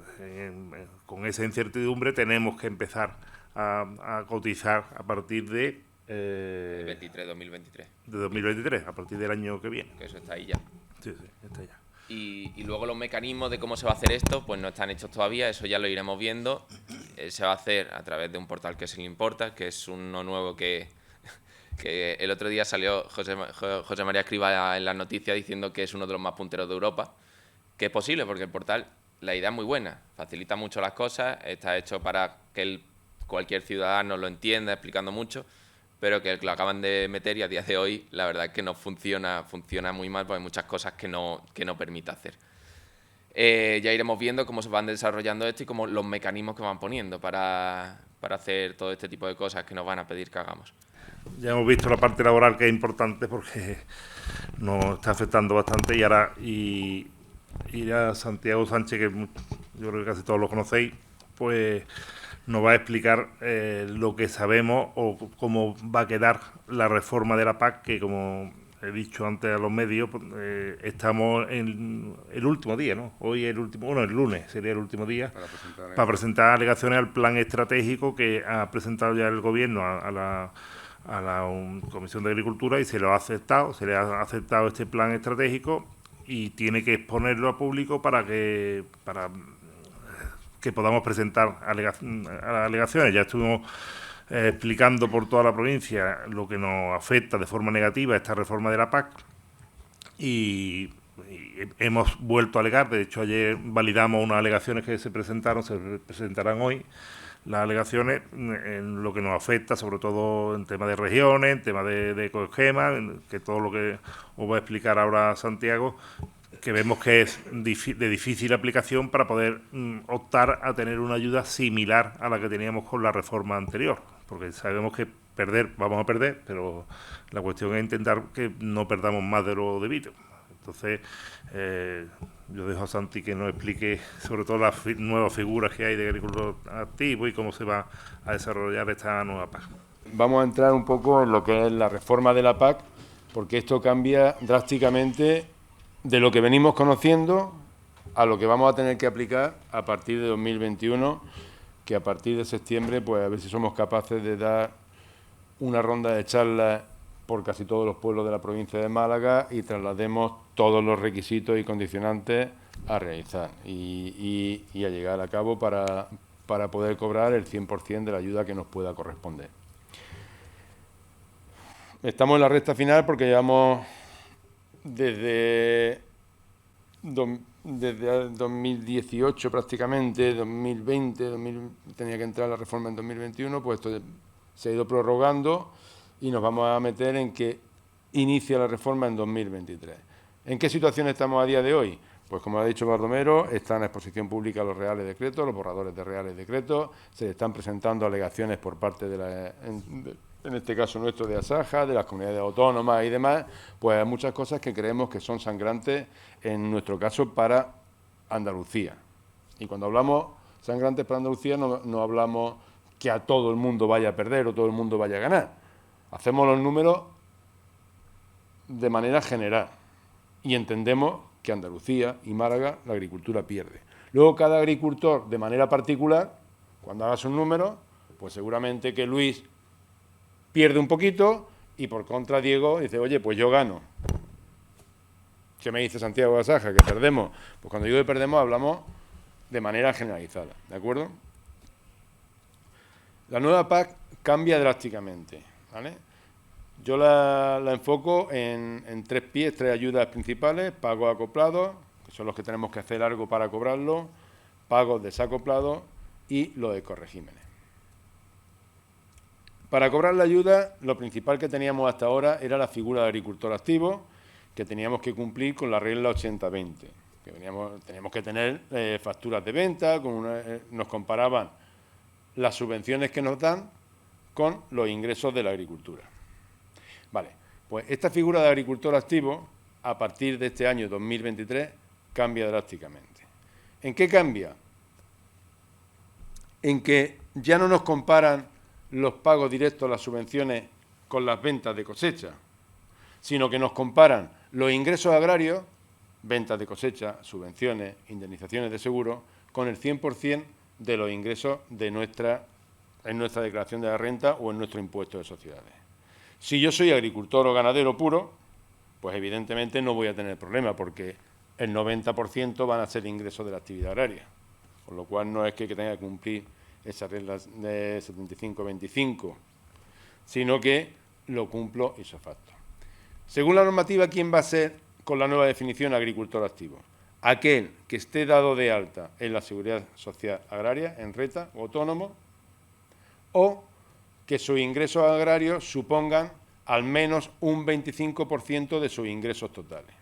con esa incertidumbre tenemos que empezar a cotizar a partir de 2023. De 2023, a partir del año que viene. Que eso está ahí ya. Sí, está ya. Y luego los mecanismos de cómo se va a hacer esto, pues no están hechos todavía, eso ya lo iremos viendo. Se va a hacer a través de un portal que se le importa, que es uno nuevo que el otro día salió José María Escriba en las noticias diciendo que es uno de los más punteros de Europa, que es posible porque el portal, la idea es muy buena, facilita mucho las cosas, está hecho para que cualquier ciudadano lo entienda, explicando mucho, pero que lo acaban de meter y a día de hoy la verdad es que no funciona muy mal porque hay muchas cosas que no permite hacer. Ya iremos viendo cómo se van desarrollando esto y cómo los mecanismos que van poniendo para hacer todo este tipo de cosas que nos van a pedir que hagamos. Ya hemos visto la parte laboral, que es importante porque nos está afectando bastante, y ahora a Santiago Sánchez, que yo creo que casi todos lo conocéis, pues nos va a explicar lo que sabemos o cómo va a quedar la reforma de la PAC, que como he dicho antes a los medios, estamos en el último día, ¿no? Hoy es el último, el lunes sería el último día para presentar alegaciones al plan estratégico que ha presentado ya el gobierno a la Comisión de Agricultura, y se le ha aceptado este plan estratégico y tiene que exponerlo a público para que podamos presentar alegaciones. Ya estuvimos explicando por toda la provincia lo que nos afecta de forma negativa esta reforma de la PAC y hemos vuelto a alegar. De hecho, ayer validamos unas alegaciones que se presentarán hoy. Las alegaciones en lo que nos afecta, sobre todo en tema de regiones, en tema de ecoesquema, que todo lo que os va a explicar ahora Santiago, que vemos que es de difícil aplicación para poder optar a tener una ayuda similar a la que teníamos con la reforma anterior, porque sabemos que vamos a perder, pero la cuestión es intentar que no perdamos más de lo debido. Entonces, yo dejo a Santi que nos explique sobre todo las nuevas figuras que hay de agricultor activo y cómo se va a desarrollar esta nueva PAC. Vamos a entrar un poco en lo que es la reforma de la PAC, porque esto cambia drásticamente de lo que venimos conociendo a lo que vamos a tener que aplicar a partir de 2021, que a partir de septiembre, pues a ver si somos capaces de dar una ronda de charlas por casi todos los pueblos de la provincia de Málaga y traslademos todos los requisitos y condicionantes a realizar y a llegar a cabo para poder cobrar el 100% de la ayuda que nos pueda corresponder. Estamos en la recta final porque llevamos desde 2018 prácticamente, 2020, tenía que entrar la reforma en 2021, pues esto se ha ido prorrogando y nos vamos a meter en que inicia la reforma en 2023. ¿En qué situación estamos a día de hoy? Pues como ha dicho Baldomero, están a exposición pública los reales decretos, los borradores de reales decretos, se están presentando alegaciones por parte de en este caso nuestro de Asaja, de las comunidades autónomas y demás, pues hay muchas cosas que creemos que son sangrantes, en nuestro caso, para Andalucía. Y cuando hablamos sangrantes para Andalucía no hablamos que a todo el mundo vaya a perder o todo el mundo vaya a ganar. Hacemos los números de manera general y entendemos que Andalucía y Málaga la agricultura pierde. Luego cada agricultor de manera particular, cuando haga sus números, pues seguramente que Luis pierde un poquito y por contra Diego dice, oye, pues yo gano. ¿Qué me dice Santiago de Asaja? Que perdemos. Pues cuando digo que perdemos hablamos de manera generalizada, ¿de acuerdo? La nueva PAC cambia drásticamente, ¿vale? Yo la enfoco en tres pies, tres ayudas principales: pagos acoplados, que son los que tenemos que hacer algo para cobrarlo, pagos desacoplados y los ecoregímenes. Para cobrar la ayuda, lo principal que teníamos hasta ahora era la figura de agricultor activo, que teníamos que cumplir con la regla 80-20, que teníamos que tener facturas de venta, nos comparaban las subvenciones que nos dan con los ingresos de la agricultura. Vale, pues esta figura de agricultor activo, a partir de este año 2023, cambia drásticamente. ¿En qué cambia? En que ya no nos comparan los pagos directos, las subvenciones, con las ventas de cosecha, sino que nos comparan los ingresos agrarios, ventas de cosecha, subvenciones, indemnizaciones de seguro, con el 100% de los ingresos en nuestra declaración de la renta o en nuestro impuesto de sociedades. Si yo soy agricultor o ganadero puro, pues evidentemente no voy a tener problema, porque el 90% van a ser ingresos de la actividad agraria, con lo cual no es que tenga que cumplir esas reglas de 75-25, sino que lo cumplo ipso facto. Según la normativa, ¿quién va a ser, con la nueva definición, agricultor activo? Aquel que esté dado de alta en la Seguridad Social Agraria, en renta o autónomo, o que sus ingresos agrarios supongan al menos un 25% de sus ingresos totales.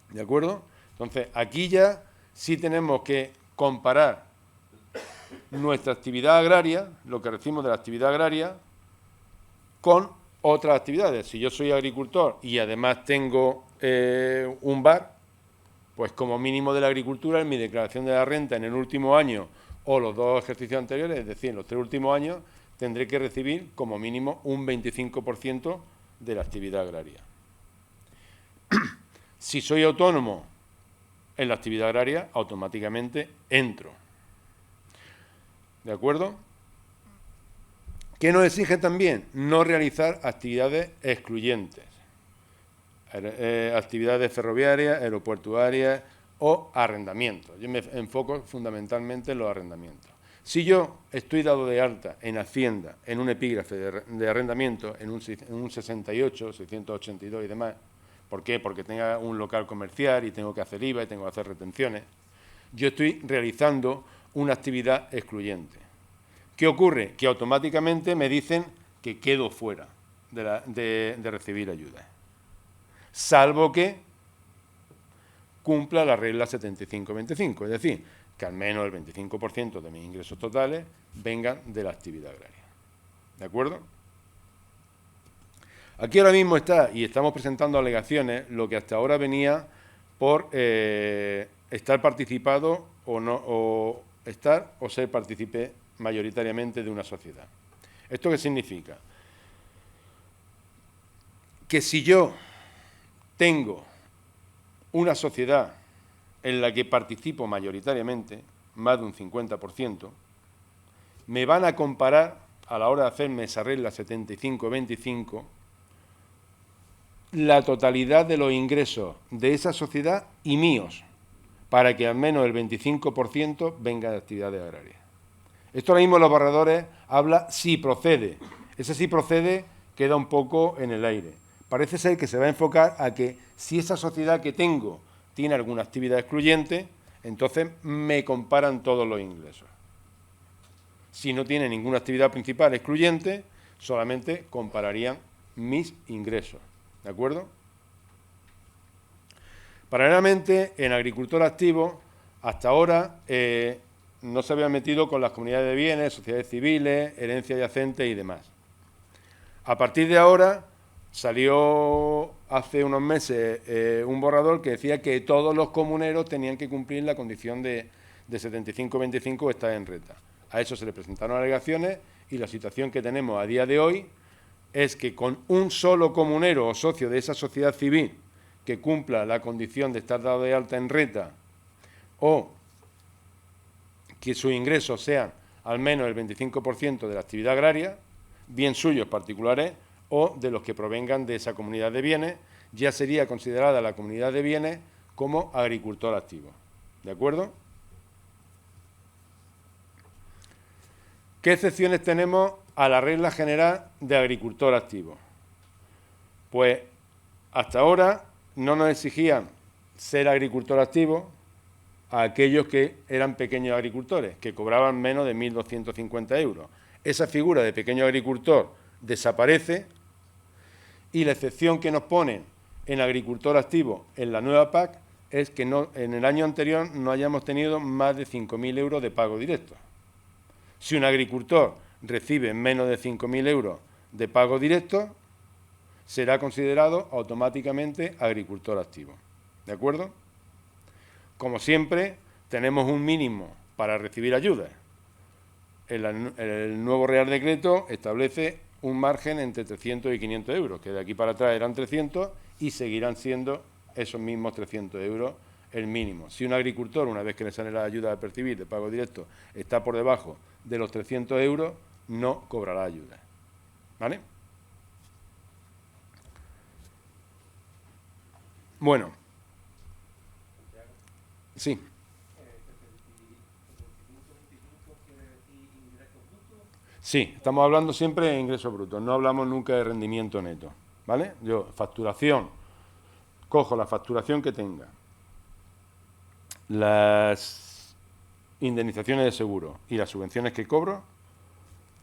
¿De acuerdo? Entonces, aquí ya sí tenemos que comparar nuestra actividad agraria, lo que recibimos de la actividad agraria, con otras actividades. Si yo soy agricultor y además tengo un bar, pues como mínimo de la agricultura, en mi declaración de la renta en el último año o los 2 ejercicios anteriores, es decir, en los 3 últimos años, tendré que recibir como mínimo un 25% de la actividad agraria. Si soy autónomo en la actividad agraria, automáticamente entro. ¿De acuerdo? ¿Qué nos exige también? No realizar actividades excluyentes, actividades ferroviarias, aeroportuarias o arrendamientos. Yo me enfoco fundamentalmente en los arrendamientos. Si yo estoy dado de alta en Hacienda, en un epígrafe de arrendamiento, en un 68, 682 y demás, ¿por qué? Porque tenga un local comercial y tengo que hacer IVA y tengo que hacer retenciones, yo estoy realizando una actividad excluyente. ¿Qué ocurre? Que automáticamente me dicen que quedo fuera de recibir ayuda, salvo que cumpla la regla 75-25, es decir, que al menos el 25% de mis ingresos totales vengan de la actividad agraria. ¿De acuerdo? Aquí ahora mismo está, y estamos presentando alegaciones, lo que hasta ahora venía por estar participado o no, o estar o ser partícipe mayoritariamente de una sociedad. ¿Esto qué significa? Que si yo tengo una sociedad en la que participo mayoritariamente, más de un 50%, me van a comparar, a la hora de hacerme esa regla 75-25, la totalidad de los ingresos de esa sociedad y míos, para que al menos el 25% venga de actividades agrarias. Esto ahora mismo en los borradores habla si procede. Ese sí procede queda un poco en el aire. Parece ser que se va a enfocar a que si esa sociedad que tengo tiene alguna actividad excluyente, entonces me comparan todos los ingresos. Si no tiene ninguna actividad principal excluyente, solamente compararían mis ingresos. ¿De acuerdo? Paralelamente, en agricultor activo, hasta ahora no se había metido con las comunidades de bienes, sociedades civiles, herencia yacente y demás. A partir de ahora, salió hace unos meses un borrador que decía que todos los comuneros tenían que cumplir la condición de 75-25 o estar en renta. A eso se le presentaron alegaciones y la situación que tenemos a día de hoy es que con un solo comunero o socio de esa sociedad civil que cumpla la condición de estar dado de alta en renta o que sus ingresos sean al menos el 25% de la actividad agraria, bien suyos particulares o de los que provengan de esa comunidad de bienes, ya sería considerada la comunidad de bienes como agricultor activo. ¿De acuerdo? ¿Qué excepciones tenemos a la regla general de agricultor activo? Pues hasta ahora no nos exigían ser agricultor activo a aquellos que eran pequeños agricultores, que cobraban menos de 1.250 euros. Esa figura de pequeño agricultor desaparece y la excepción que nos ponen en agricultor activo en la nueva PAC es que en el año anterior no hayamos tenido más de 5.000 euros de pago directo. Si un agricultor recibe menos de 5.000 euros de pago directo, será considerado automáticamente agricultor activo. ¿De acuerdo? Como siempre, tenemos un mínimo para recibir ayudas. El nuevo Real Decreto establece un margen entre 300 y 500 euros, que de aquí para atrás eran 300 y seguirán siendo esos mismos 300 euros el mínimo. Si un agricultor, una vez que le sale la ayuda a percibir de pago directo, está por debajo de los 300 euros, no cobrará ayuda. ¿Vale? Bueno. Sí. Sí, estamos hablando siempre de ingresos brutos, no hablamos nunca de rendimiento neto, ¿vale? Yo, facturación, cojo la facturación que tenga, las indemnizaciones de seguro y las subvenciones que cobro,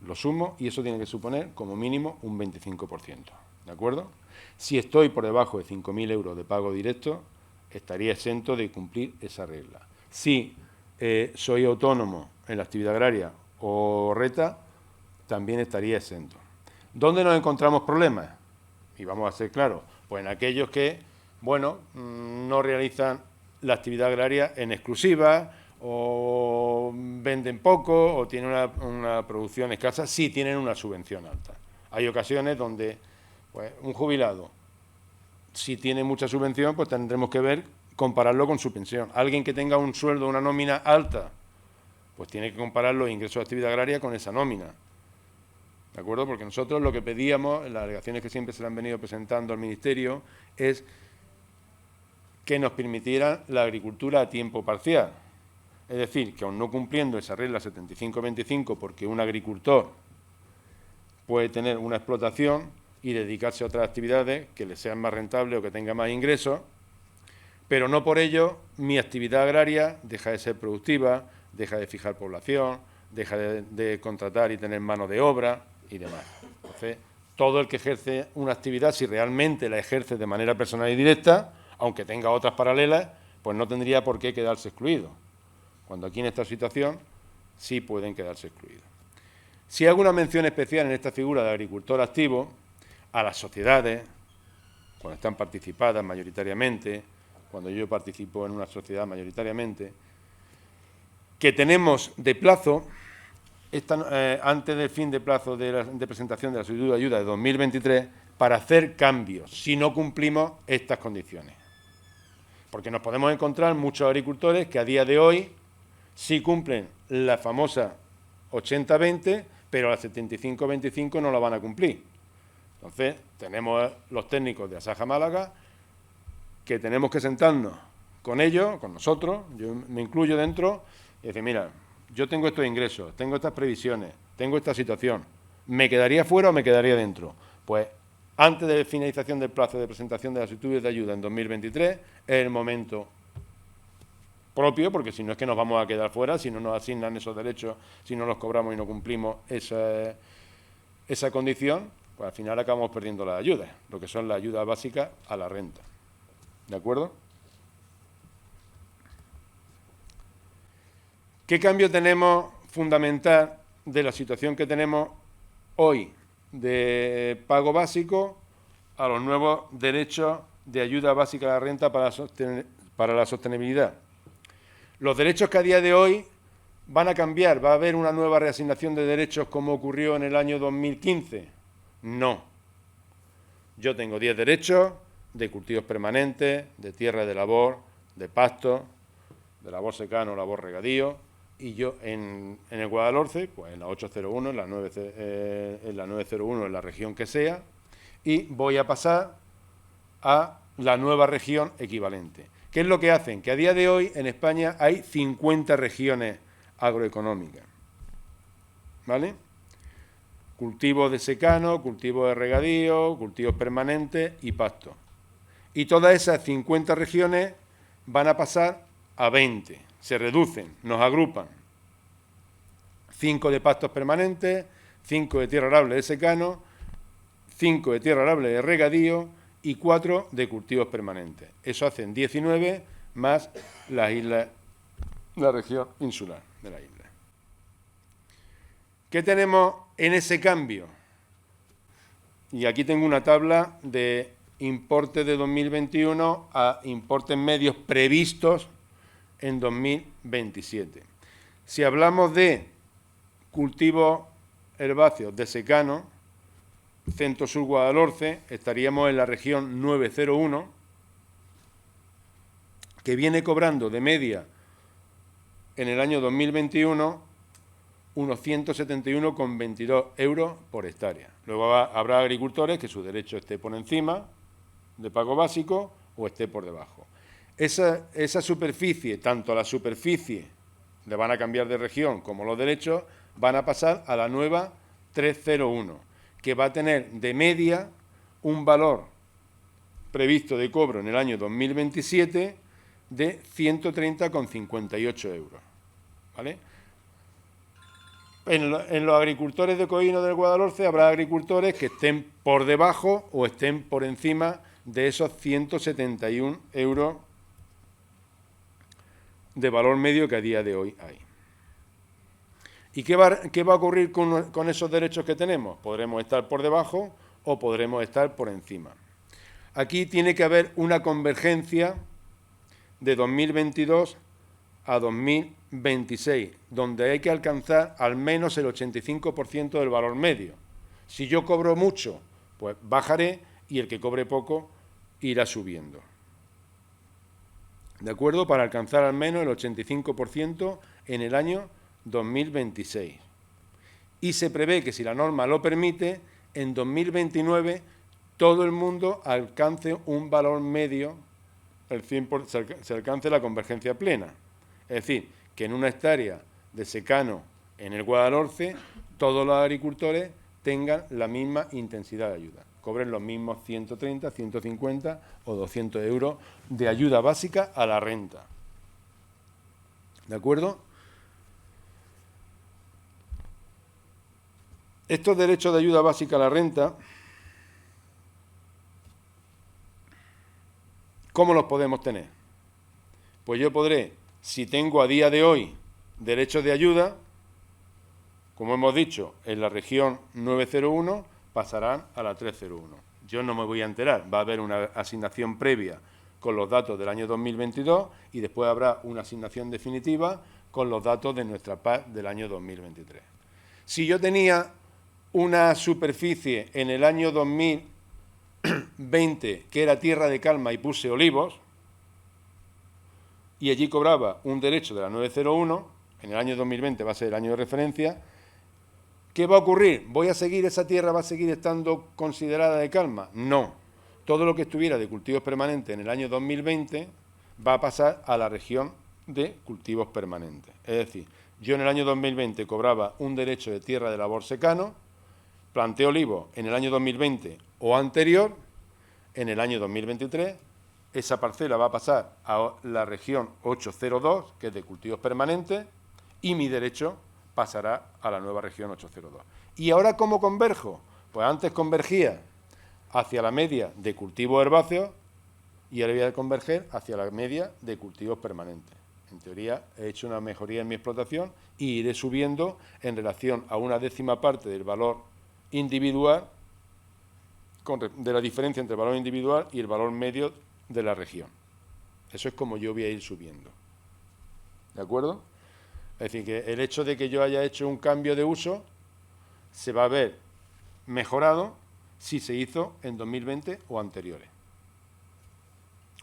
lo sumo y eso tiene que suponer como mínimo un 25%, ¿de acuerdo? Si estoy por debajo de 5.000 euros de pago directo, estaría exento de cumplir esa regla. Si soy autónomo en la actividad agraria o reta, también estaría exento. ¿Dónde nos encontramos problemas? Y vamos a ser claros, pues en aquellos que, bueno, no realizan la actividad agraria en exclusiva o venden poco o tienen una producción escasa, sí tienen una subvención alta. Hay ocasiones donde pues, un jubilado, si tiene mucha subvención, pues tendremos que ver, compararlo con su pensión. Alguien que tenga un sueldo, una nómina alta, pues tiene que comparar los ingresos de actividad agraria con esa nómina. ¿De acuerdo? Porque nosotros lo que pedíamos, en las alegaciones que siempre se le han venido presentando al Ministerio, es que nos permitieran la agricultura a tiempo parcial. Es decir, que aun no cumpliendo esa regla 75-25, porque un agricultor puede tener una explotación y dedicarse a otras actividades que le sean más rentables o que tenga más ingresos, pero no por ello mi actividad agraria deja de ser productiva, deja de fijar población, deja de contratar y tener mano de obra y demás. Entonces, todo el que ejerce una actividad, si realmente la ejerce de manera personal y directa, aunque tenga otras paralelas, pues no tendría por qué quedarse excluido. Cuando aquí en esta situación sí pueden quedarse excluidos. Si hago una mención especial en esta figura de agricultor activo, a las sociedades, cuando están participadas mayoritariamente, cuando yo participo en una sociedad mayoritariamente, que tenemos de plazo, antes del fin de plazo de presentación de la solicitud de ayuda de 2023, para hacer cambios, si no cumplimos estas condiciones. Porque nos podemos encontrar muchos agricultores que a día de hoy sí cumplen la famosa 80-20, pero la 75-25 no la van a cumplir. Entonces, tenemos los técnicos de Asaja Málaga que tenemos que sentarnos con ellos, con nosotros, yo me incluyo dentro, y decir, mira, yo tengo estos ingresos, tengo estas previsiones, tengo esta situación, ¿me quedaría fuera o me quedaría dentro? Pues antes de la finalización del plazo de presentación de las solicitudes de ayuda en 2023, es el momento propio, porque si no es que nos vamos a quedar fuera, si no nos asignan esos derechos, si no los cobramos y no cumplimos esa condición, pues al final acabamos perdiendo las ayudas, lo que son las ayudas básicas a la renta. ¿De acuerdo? ¿Qué cambio tenemos fundamental de la situación que tenemos hoy de pago básico a los nuevos derechos de ayuda básica a la renta para la sostenibilidad? Los derechos que a día de hoy van a cambiar, ¿va a haber una nueva reasignación de derechos como ocurrió en el año 2015? No. Yo tengo 10 derechos de cultivos permanentes, de tierra de labor, de pasto, de labor secano, labor regadío, y yo en el Guadalhorce, pues en la 801, en la 901, en la región que sea, y voy a pasar a la nueva región equivalente. ¿Qué es lo que hacen? Que a día de hoy en España hay 50 regiones agroeconómicas, ¿vale? Cultivos de secano, cultivos de regadío, cultivos permanentes y pasto. Y todas esas 50 regiones van a pasar a 20, se reducen, nos agrupan. 5 de pastos permanentes, 5 de tierra arable de secano, 5 de tierra arable de regadío y 4 de cultivos permanentes. Eso hacen 19 más las islas, la región insular de la isla. ¿Qué tenemos en ese cambio? Y aquí tengo una tabla de importes de 2021 a importes medios previstos en 2027. Si hablamos de cultivos herbáceos de secano, Centro Sur Guadalhorce, estaríamos en la región 901, que viene cobrando de media en el año 2021 unos 171,22 euros por hectárea. Luego habrá agricultores que su derecho esté por encima de pago básico o esté por debajo. Esa superficie, tanto la superficie le van a cambiar de región como los derechos, van a pasar a la nueva 301, que va a tener de media un valor previsto de cobro en el año 2027 de 130,58 euros. ¿Vale? En los agricultores de Coíno del Guadalhorce habrá agricultores que estén por debajo o estén por encima de esos 171 euros de valor medio que a día de hoy hay. ¿Y qué va a ocurrir con esos derechos que tenemos? Podremos estar por debajo o podremos estar por encima. Aquí tiene que haber una convergencia de 2022 a 2026, donde hay que alcanzar al menos el 85% del valor medio. Si yo cobro mucho, pues bajaré y el que cobre poco irá subiendo. ¿De acuerdo? Para alcanzar al menos el 85% en el año 2026. Y se prevé que, si la norma lo permite, en 2029 todo el mundo alcance un valor medio se alcance la convergencia plena. Es decir, que en una hectárea de secano en el Guadalhorce, todos los agricultores tengan la misma intensidad de ayuda, cobren los mismos 130, 150 o 200 euros de ayuda básica a la renta. ¿De acuerdo? Estos derechos de ayuda básica a la renta, ¿cómo los podemos tener? Pues yo podré, si tengo a día de hoy derechos de ayuda, como hemos dicho, en la región 901 pasarán a la 301. Yo no me voy a enterar, va a haber una asignación previa con los datos del año 2022 y después habrá una asignación definitiva con los datos de nuestra PAC del año 2023. Si yo tenía una superficie en el año 2020 que era tierra de calma y puse olivos, y allí cobraba un derecho de la 901, en el año 2020 va a ser el año de referencia, ¿qué va a ocurrir? ¿Esa tierra va a seguir estando considerada de calma? No. Todo lo que estuviera de cultivos permanentes en el año 2020 va a pasar a la región de cultivos permanentes. Es decir, yo en el año 2020 cobraba un derecho de tierra de labor secano, planté olivos en el año 2020 o anterior, en el año 2023, esa parcela va a pasar a la región 802, que es de cultivos permanentes, y mi derecho pasará a la nueva región 802. ¿Y ahora cómo converjo? Pues antes convergía hacia la media de cultivos herbáceos y ahora voy a converger hacia la media de cultivos permanentes. En teoría he hecho una mejoría en mi explotación y iré subiendo en relación a una décima parte del valor individual, de la diferencia entre el valor individual y el valor medio de la región. Eso es como yo voy a ir subiendo. ¿De acuerdo? Es decir, que el hecho de que yo haya hecho un cambio de uso se va a ver mejorado si se hizo en 2020 o anteriores.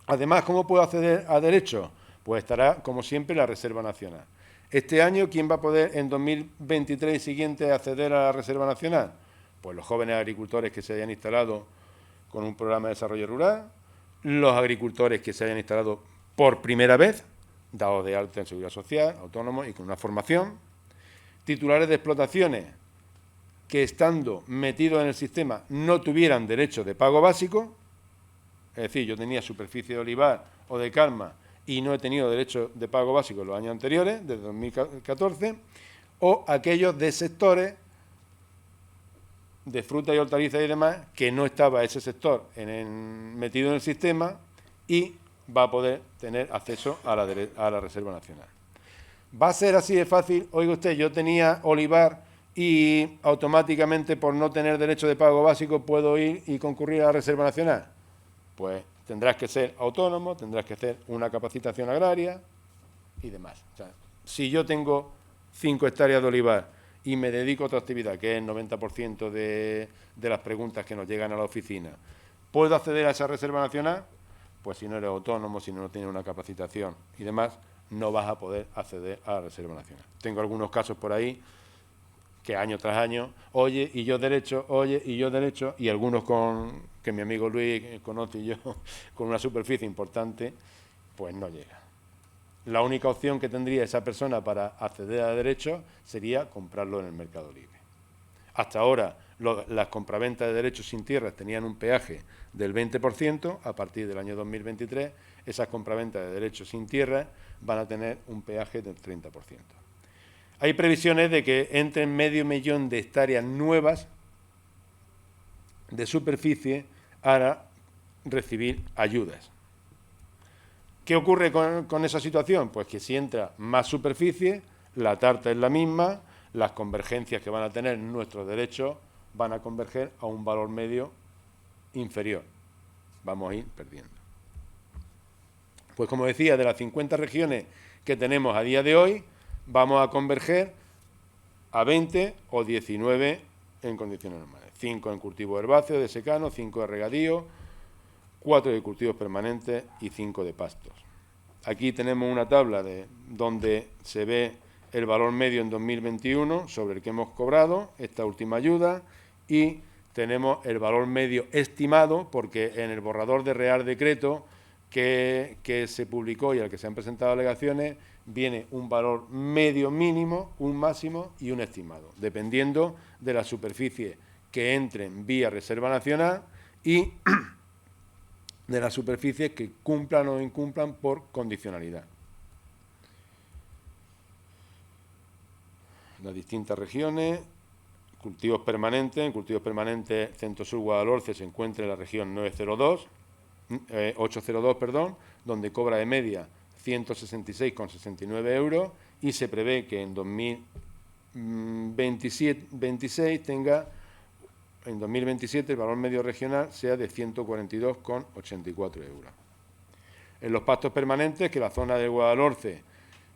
Además, ¿cómo puedo acceder a derechos? Pues estará, como siempre, la Reserva Nacional. Este año, ¿quién va a poder en 2023 y siguiente acceder a la Reserva Nacional? Pues los jóvenes agricultores que se hayan instalado con un programa de desarrollo rural, los agricultores que se hayan instalado por primera vez, dados de alta en Seguridad Social, autónomos y con una formación, titulares de explotaciones que estando metidos en el sistema no tuvieran derecho de pago básico, es decir, yo tenía superficie de olivar o de calma y no he tenido derecho de pago básico en los años anteriores, desde 2014, o aquellos de sectores de frutas y hortalizas y demás, que no estaba ese sector metido en el sistema y va a poder tener acceso a la Reserva Nacional. ¿Va a ser así de fácil? Oiga usted, yo tenía olivar y automáticamente por no tener derecho de pago básico puedo ir y concurrir a la Reserva Nacional. Pues tendrás que ser autónomo, tendrás que hacer una capacitación agraria y demás. O sea, si yo tengo 5 hectáreas de olivar y me dedico a otra actividad, que es el 90% de las preguntas que nos llegan a la oficina, ¿puedo acceder a esa Reserva Nacional? Pues si no eres autónomo, si no tienes una capacitación y demás, no vas a poder acceder a la Reserva Nacional. Tengo algunos casos por ahí que año tras año, oye, y yo derecho, y algunos que mi amigo Luis conoce y yo, con una superficie importante, pues no llega. La única opción que tendría esa persona para acceder a derechos sería comprarlo en el mercado libre. Hasta ahora, las compraventas de derechos sin tierras tenían un peaje del 20%, a partir del año 2023, esas compraventas de derechos sin tierras van a tener un peaje del 30%. Hay previsiones de que entren 500.000 de hectáreas nuevas de superficie a recibir ayudas. ¿Qué ocurre con esa situación? Pues que si entra más superficie, la tarta es la misma, las convergencias que van a tener nuestros derechos van a converger a un valor medio inferior. Vamos a ir perdiendo. Pues como decía, de las 50 regiones que tenemos a día de hoy, vamos a converger a 20 o 19 en condiciones normales. 5 en cultivo herbáceo de secano, 5 de regadío, 4 de cultivos permanentes y 5 de pastos. Aquí tenemos una tabla donde se ve el valor medio en 2021 sobre el que hemos cobrado esta última ayuda y tenemos el valor medio estimado porque en el borrador de Real Decreto que se publicó y al que se han presentado alegaciones, viene un valor medio mínimo, un máximo y un estimado, dependiendo de la superficie que entren vía Reserva Nacional y de las superficies que cumplan o incumplan por condicionalidad. Las distintas regiones, cultivos permanentes. En cultivos permanentes, Centro Sur Guadalhorce se encuentra en la región 802, perdón, donde cobra de media 166,69 euros y se prevé que en 2027 el valor medio regional sea de 142,84 euros. En los pastos permanentes, que la zona de Guadalhorce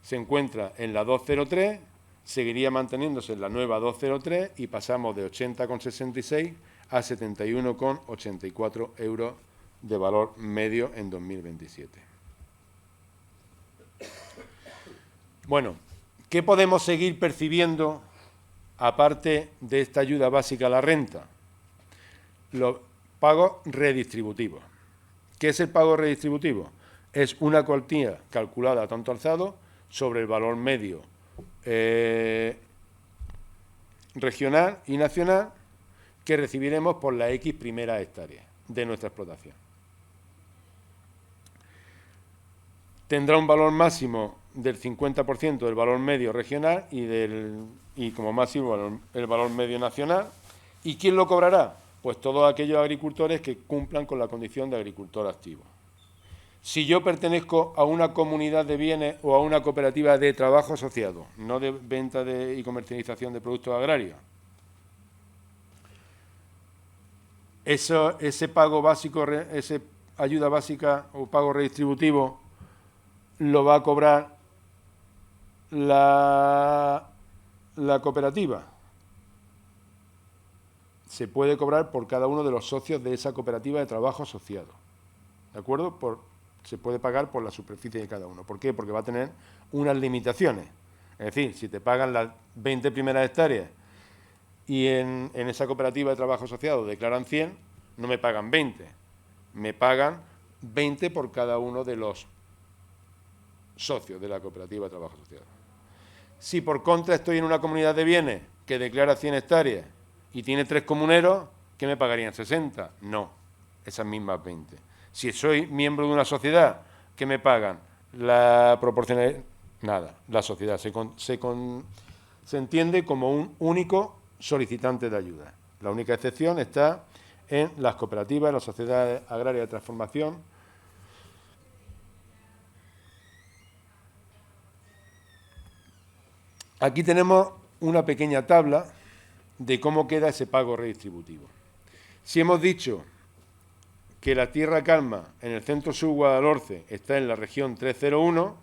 se encuentra en la 203, seguiría manteniéndose en la nueva 203 y pasamos de 80,66 a 71,84 euros de valor medio en 2027. Bueno, ¿qué podemos seguir percibiendo aparte de esta ayuda básica a la renta? Los pagos redistributivos. ¿Qué es el pago redistributivo? Es una cuantía calculada a tanto alzado sobre el valor medio regional y nacional que recibiremos por la X primera hectárea de nuestra explotación. Tendrá un valor máximo del 50% del valor medio regional y como máximo el valor medio nacional. ¿Y quién lo cobrará? Pues todos aquellos agricultores que cumplan con la condición de agricultor activo. Si yo pertenezco a una comunidad de bienes o a una cooperativa de trabajo asociado, no de venta y comercialización de productos agrarios, ese pago básico, ese ayuda básica o pago redistributivo lo va a cobrar la cooperativa. Se puede cobrar por cada uno de los socios de esa cooperativa de trabajo asociado. ¿De acuerdo? Se puede pagar por la superficie de cada uno. ¿Por qué? Porque va a tener unas limitaciones. Es decir, si te pagan las 20 primeras hectáreas y en esa cooperativa de trabajo asociado declaran 100, no me pagan 20, me pagan 20 por cada uno de los socios de la cooperativa de trabajo asociado. Si por contra estoy en una comunidad de bienes que declara 100 hectáreas y tiene 3 comuneros, ¿qué me pagarían? ¿60? No, esas mismas 20. Si soy miembro de una sociedad, ¿qué me pagan? La proporcionalidad, nada, la sociedad se entiende como un único solicitante de ayuda. La única excepción está en las cooperativas, las sociedades agrarias de transformación. Aquí tenemos una pequeña tabla de cómo queda ese pago redistributivo. Si hemos dicho que la Tierra Calma en el Centro Sur Guadalhorce está en la región 301,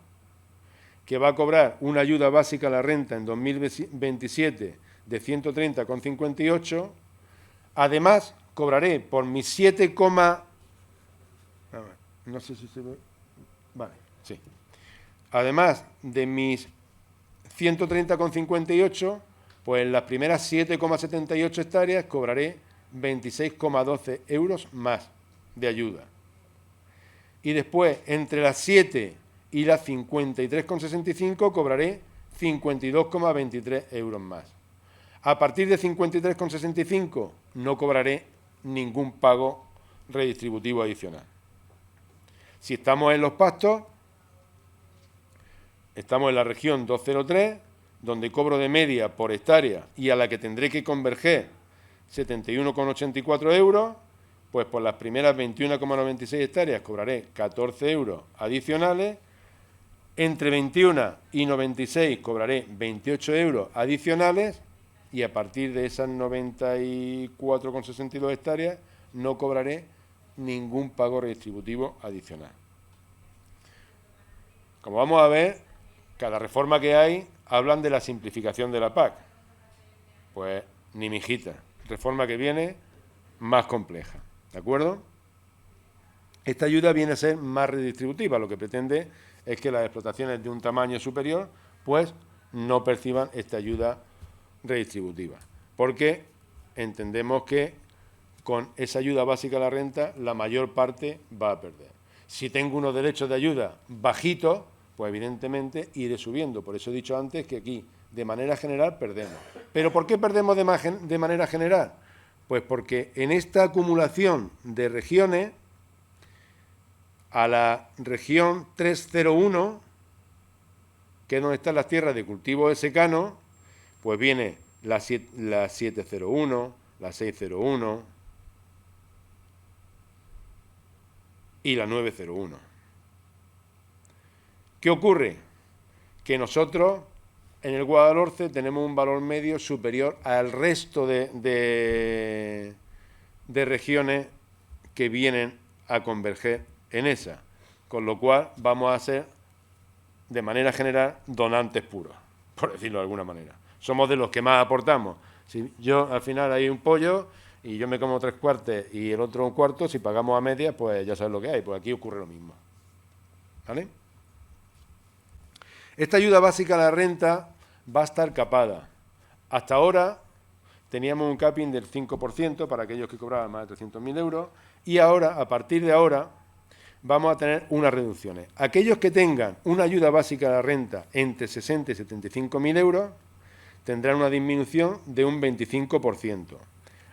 que va a cobrar una ayuda básica a la renta en 2027 de 130,58, además cobraré por mis 7, no sé si se ve, vale, sí. Además de mis 130,58, pues en las primeras 7,78 hectáreas cobraré 26,12 euros más de ayuda. Y después, entre las 7 y las 53,65, cobraré 52,23 euros más. A partir de 53,65 no cobraré ningún pago redistributivo adicional. Si estamos en los pastos, estamos en la región 203, donde cobro de media por hectárea y a la que tendré que converger 71,84 euros, pues por las primeras 21,96 hectáreas cobraré 14 euros adicionales, entre 21 y 96 cobraré 28 euros adicionales y a partir de esas 94,62 hectáreas no cobraré ningún pago redistributivo adicional. Como vamos a ver, cada reforma que hay hablan de la simplificación de la PAC. Pues ni mijita, reforma que viene más compleja. ¿De acuerdo? Esta ayuda viene a ser más redistributiva, lo que pretende es que las explotaciones de un tamaño superior pues no perciban esta ayuda redistributiva, porque entendemos que con esa ayuda básica a la renta la mayor parte va a perder. Si tengo unos derechos de ayuda bajitos, pues evidentemente iré subiendo. Por eso he dicho antes que aquí, de manera general, perdemos. ¿Pero por qué perdemos de manera general? Pues porque en esta acumulación de regiones, a la región 301, que es donde están las tierras de cultivo de secano, pues viene la 701, la 601 y la 901. ¿Qué ocurre? Que nosotros en el Guadalhorce tenemos un valor medio superior al resto de regiones que vienen a converger en esa, con lo cual vamos a ser, de manera general, donantes puros, por decirlo de alguna manera. Somos de los que más aportamos. Si yo, al final, hay un pollo y yo me como 3/4 y el otro 1/4, si pagamos a media, pues ya sabes lo que hay, pues aquí ocurre lo mismo. ¿Vale? Esta ayuda básica a la renta va a estar capada. Hasta ahora teníamos un capping del 5% para aquellos que cobraban más de 300.000 euros y ahora, a partir de ahora, vamos a tener unas reducciones. Aquellos que tengan una ayuda básica a la renta entre 60 y 75.000 euros tendrán una disminución de un 25%.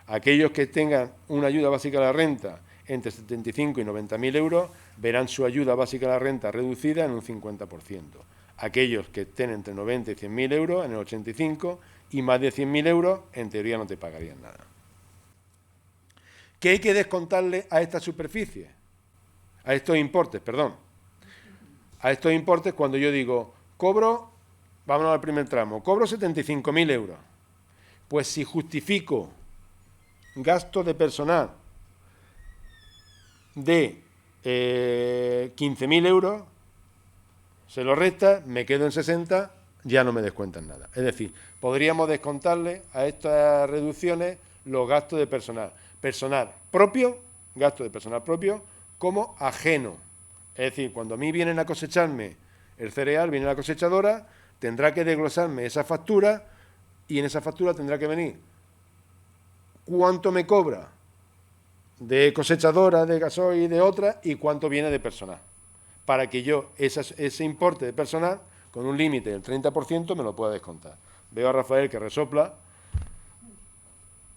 Aquellos que tengan una ayuda básica a la renta entre 75 y 90.000 euros verán su ayuda básica a la renta reducida en un 50%. Aquellos que estén entre 90 y 100.000 euros en el 85% y más de 100.000 euros en teoría no te pagarían nada. ¿Qué hay que descontarle a esta superficie? A estos importes, perdón. A estos importes cuando yo digo, cobro, vámonos al primer tramo, cobro 75.000 euros. Pues si justifico gasto de personal de 15.000 euros, se lo resta, me quedo en 60, ya no me descuentan nada. Es decir, podríamos descontarle a estas reducciones los gastos de personal. Personal propio, gasto de personal propio, como ajeno. Es decir, cuando a mí vienen a cosecharme el cereal, viene la cosechadora, tendrá que desglosarme esa factura y en esa factura tendrá que venir cuánto me cobra de cosechadora, de gasoil y de otra y cuánto viene de personal. Para que yo ese importe de personal, con un límite del 30%, me lo pueda descontar. Veo a Rafael que resopla.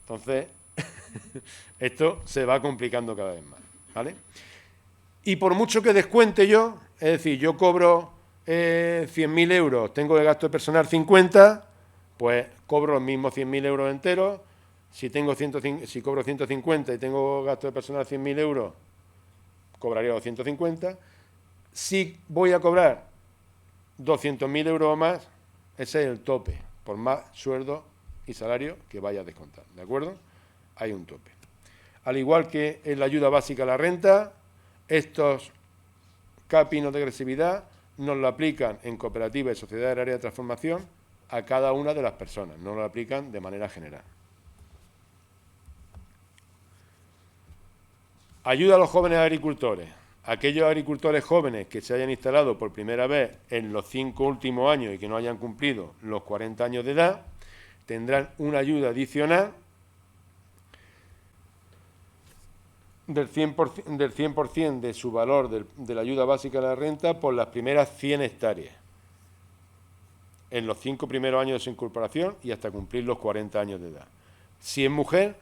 Entonces, esto se va complicando cada vez más, ¿vale? Y por mucho que descuente yo, es decir, yo cobro 100.000 euros, tengo de gasto de personal 50, pues cobro los mismos 100.000 euros enteros. Si cobro 150 y tengo gasto de personal 100.000 euros, cobraría los 150. Si voy a cobrar 200.000 euros o más, ese es el tope, por más sueldo y salario que vaya a descontar, ¿de acuerdo? Hay un tope. Al igual que en la ayuda básica a la renta, estos capinos de agresividad nos lo aplican en cooperativas y sociedades agrarias de transformación a cada una de las personas, no lo aplican de manera general. Ayuda a los jóvenes agricultores. Aquellos agricultores jóvenes que se hayan instalado por primera vez en los 5 últimos años y que no hayan cumplido los 40 años de edad, tendrán una ayuda adicional del 100% de su valor de la ayuda básica a la renta por las primeras 100 hectáreas, en los 5 primeros años de su incorporación y hasta cumplir los 40 años de edad. Si es mujer,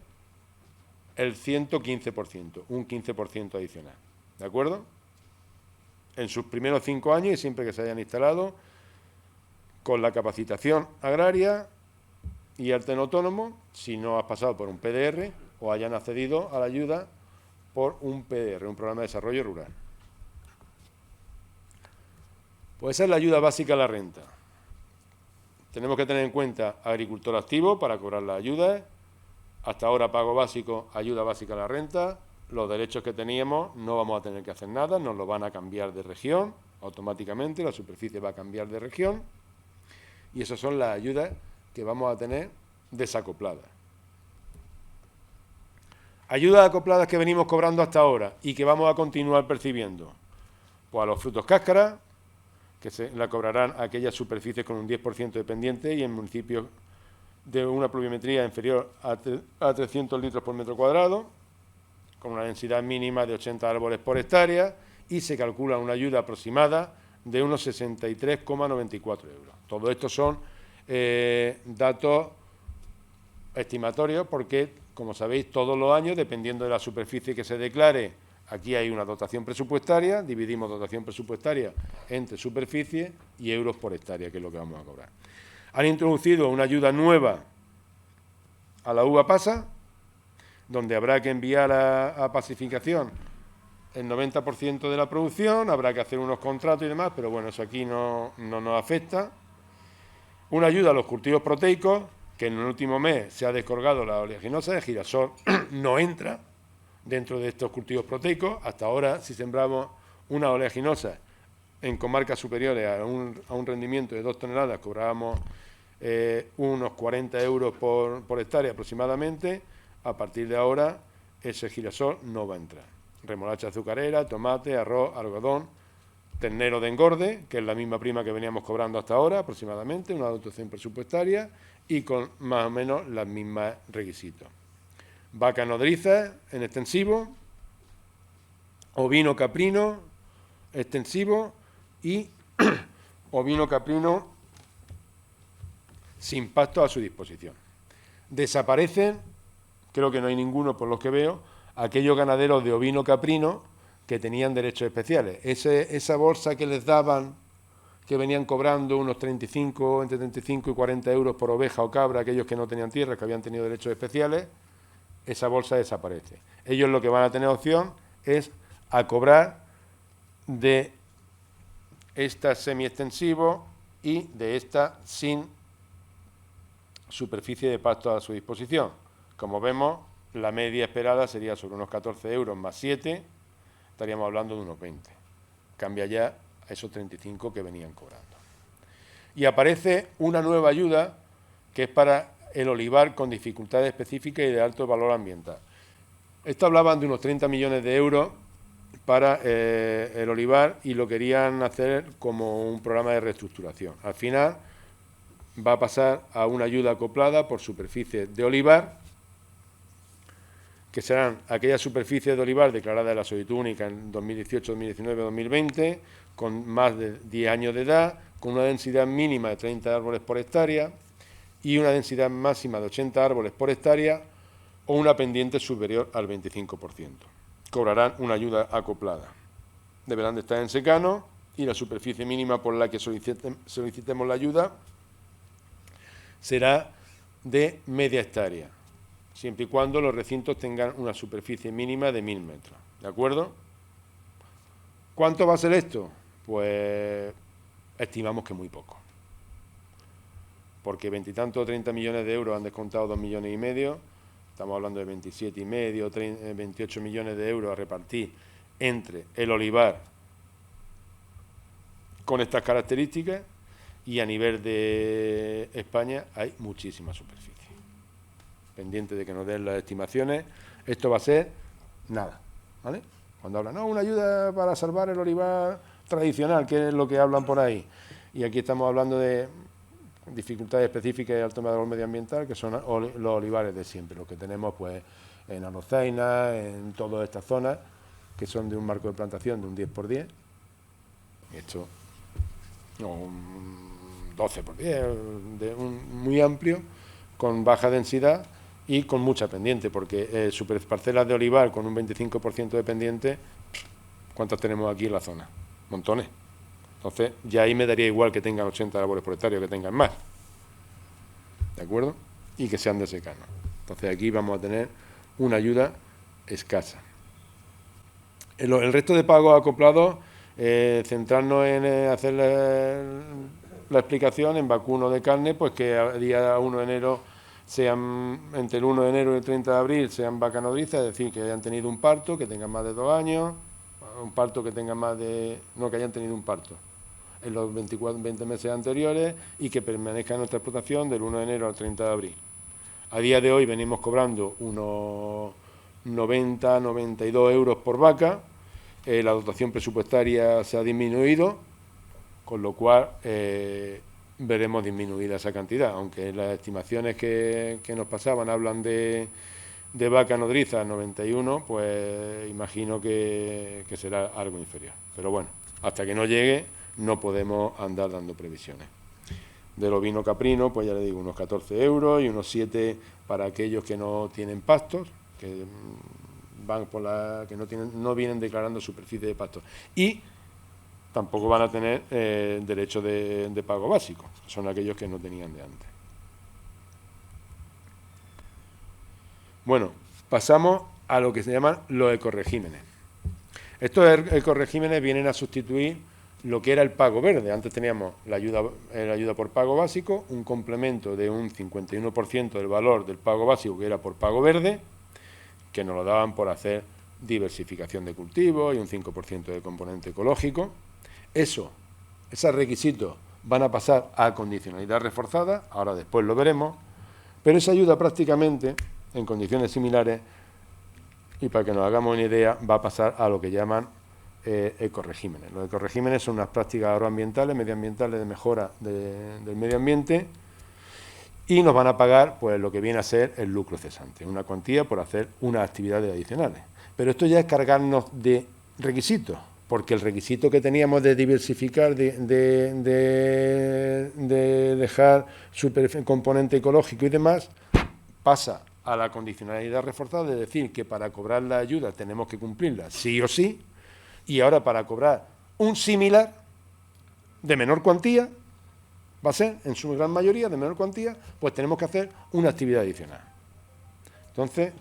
el 115%, un 15% adicional. ¿De acuerdo? En sus primeros 5 años y siempre que se hayan instalado con la capacitación agraria y arte en autónomo, si no has pasado por un PDR o hayan accedido a la ayuda por un PDR, un programa de desarrollo rural. Pues esa es la ayuda básica a la renta. Tenemos que tener en cuenta agricultor activo para cobrar la ayuda. Hasta ahora pago básico, ayuda básica a la renta. Los derechos que teníamos no vamos a tener que hacer nada, nos lo van a cambiar de región automáticamente, la superficie va a cambiar de región y esas son las ayudas que vamos a tener desacopladas. Ayudas acopladas que venimos cobrando hasta ahora y que vamos a continuar percibiendo. Pues a los frutos cáscara, que se la cobrarán a aquellas superficies con un 10% de pendiente y en municipios de una pluviometría inferior a 300 litros por metro cuadrado, con una densidad mínima de 80 árboles por hectárea y se calcula una ayuda aproximada de unos 63,94 euros. Todo esto son datos estimatorios porque, como sabéis, todos los años, dependiendo de la superficie que se declare, aquí hay una dotación presupuestaria, dividimos dotación presupuestaria entre superficie y euros por hectárea, que es lo que vamos a cobrar. Han introducido una ayuda nueva a la uva pasa, donde habrá que enviar a pacificación el 90% de la producción, habrá que hacer unos contratos y demás, pero bueno, eso aquí no nos afecta. Una ayuda a los cultivos proteicos, que en el último mes se ha descolgado la oleaginosa de girasol, no entra dentro de estos cultivos proteicos. Hasta ahora, si sembramos una oleaginosa en comarcas superiores a un rendimiento de 2 toneladas, cobrábamos unos 40 euros por hectárea aproximadamente. A partir de ahora, ese girasol no va a entrar. Remolacha azucarera, tomate, arroz, algodón, ternero de engorde, que es la misma prima que veníamos cobrando hasta ahora aproximadamente, una dotación presupuestaria y con más o menos los mismos requisitos. Vaca nodriza en extensivo, ovino caprino extensivo y ovino caprino sin pasto a su disposición. Desaparecen, creo que no hay ninguno por lo que veo, aquellos ganaderos de ovino caprino que tenían derechos especiales. Esa bolsa que les daban, que venían cobrando unos 35, entre 35 y 40 euros por oveja o cabra, aquellos que no tenían tierra, que habían tenido derechos especiales, esa bolsa desaparece. Ellos lo que van a tener opción es a cobrar de esta semiextensivo y de esta sin superficie de pasto a su disposición. Como vemos, la media esperada sería sobre unos 14 euros más 7, estaríamos hablando de unos 20. Cambia ya a esos 35 que venían cobrando. Y aparece una nueva ayuda que es para el olivar con dificultades específicas y de alto valor ambiental. Esto hablaban de unos 30 millones de euros para el olivar y lo querían hacer como un programa de reestructuración. Al final va a pasar a una ayuda acoplada por superficie de olivar, que serán aquellas superficies de olivar declaradas de la solicitud única en 2018, 2019, 2020, con más de 10 años de edad, con una densidad mínima de 30 árboles por hectárea y una densidad máxima de 80 árboles por hectárea o una pendiente superior al 25%. Cobrarán una ayuda acoplada. Deberán de estar en secano y la superficie mínima por la que solicitemos la ayuda será de media hectárea, siempre y cuando los recintos tengan una superficie mínima de 1000 metros. ¿De acuerdo? ¿Cuánto va a ser esto? Pues estimamos que muy poco. Porque 20 y tanto, 30 millones de euros han descontado 2,5 millones. Estamos hablando de 27,5, 28 millones de euros a repartir entre el olivar con estas características y a nivel de España hay muchísima superficie. Pendiente de que nos den las estimaciones, esto va a ser nada, ¿vale? Cuando hablan, no, una ayuda para salvar el olivar tradicional, que es lo que hablan por ahí. Y aquí estamos hablando de dificultades específicas de alto valor medioambiental, que son los olivares de siempre, los que tenemos pues en Arroceina, en todas estas zonas, que son de un marco de plantación de un 10×10, esto, no, un 12×10, muy amplio, con baja densidad y con mucha pendiente, porque superparcelas de olivar con un 25% de pendiente, ¿cuántas tenemos aquí en la zona? Montones. Entonces, ya ahí me daría igual que tengan 80 árboles por hectárea o que tengan más. ¿De acuerdo? Y que sean de secano. Entonces, aquí vamos a tener una ayuda escasa. El resto de pagos acoplados, centrarnos en hacer la explicación en vacuno de carne, pues que a día 1 de enero sean, entre el 1 de enero y el 30 de abril, sean vaca nodriza, es decir, que hayan tenido un parto, que tengan más de 2 años, un parto que tenga más de... no, que hayan tenido un parto en los 20 meses anteriores y que permanezca en nuestra explotación del 1 de enero al 30 de abril. A día de hoy venimos cobrando unos 90, 92 euros por vaca, la dotación presupuestaria se ha disminuido, con lo cual veremos disminuida esa cantidad, aunque las estimaciones que nos pasaban hablan de de vaca nodriza 91, pues imagino que será algo inferior. Pero bueno, hasta que no llegue no podemos andar dando previsiones. Del ovino caprino, pues ya le digo, unos 14 euros y unos 7 para aquellos que no tienen pastos, que van por que no vienen declarando superficie de pastos. Y tampoco van a tener derecho de pago básico, son aquellos que no tenían de antes. Bueno, pasamos a lo que se llaman los ecoregímenes. Estos ecoregímenes vienen a sustituir lo que era el pago verde. Antes teníamos la ayuda por pago básico, un complemento de un 51% del valor del pago básico que era por pago verde, que nos lo daban por hacer diversificación de cultivos y un 5% de componente ecológico. Esos requisitos van a pasar a condicionalidad reforzada, ahora después lo veremos, pero esa ayuda prácticamente, en condiciones similares, y para que nos hagamos una idea, va a pasar a lo que llaman ecoregímenes. Los ecoregímenes son unas prácticas agroambientales, medioambientales de mejora del medio ambiente, y nos van a pagar pues lo que viene a ser el lucro cesante, una cuantía por hacer unas actividades adicionales. Pero esto ya es cargarnos de requisitos, porque el requisito que teníamos de diversificar, de dejar componente ecológico y demás, pasa a la condicionalidad reforzada, de decir que para cobrar la ayuda tenemos que cumplirla sí o sí, y ahora para cobrar un similar de menor cuantía, va a ser, en su gran mayoría, de menor cuantía, pues tenemos que hacer una actividad adicional. Entonces,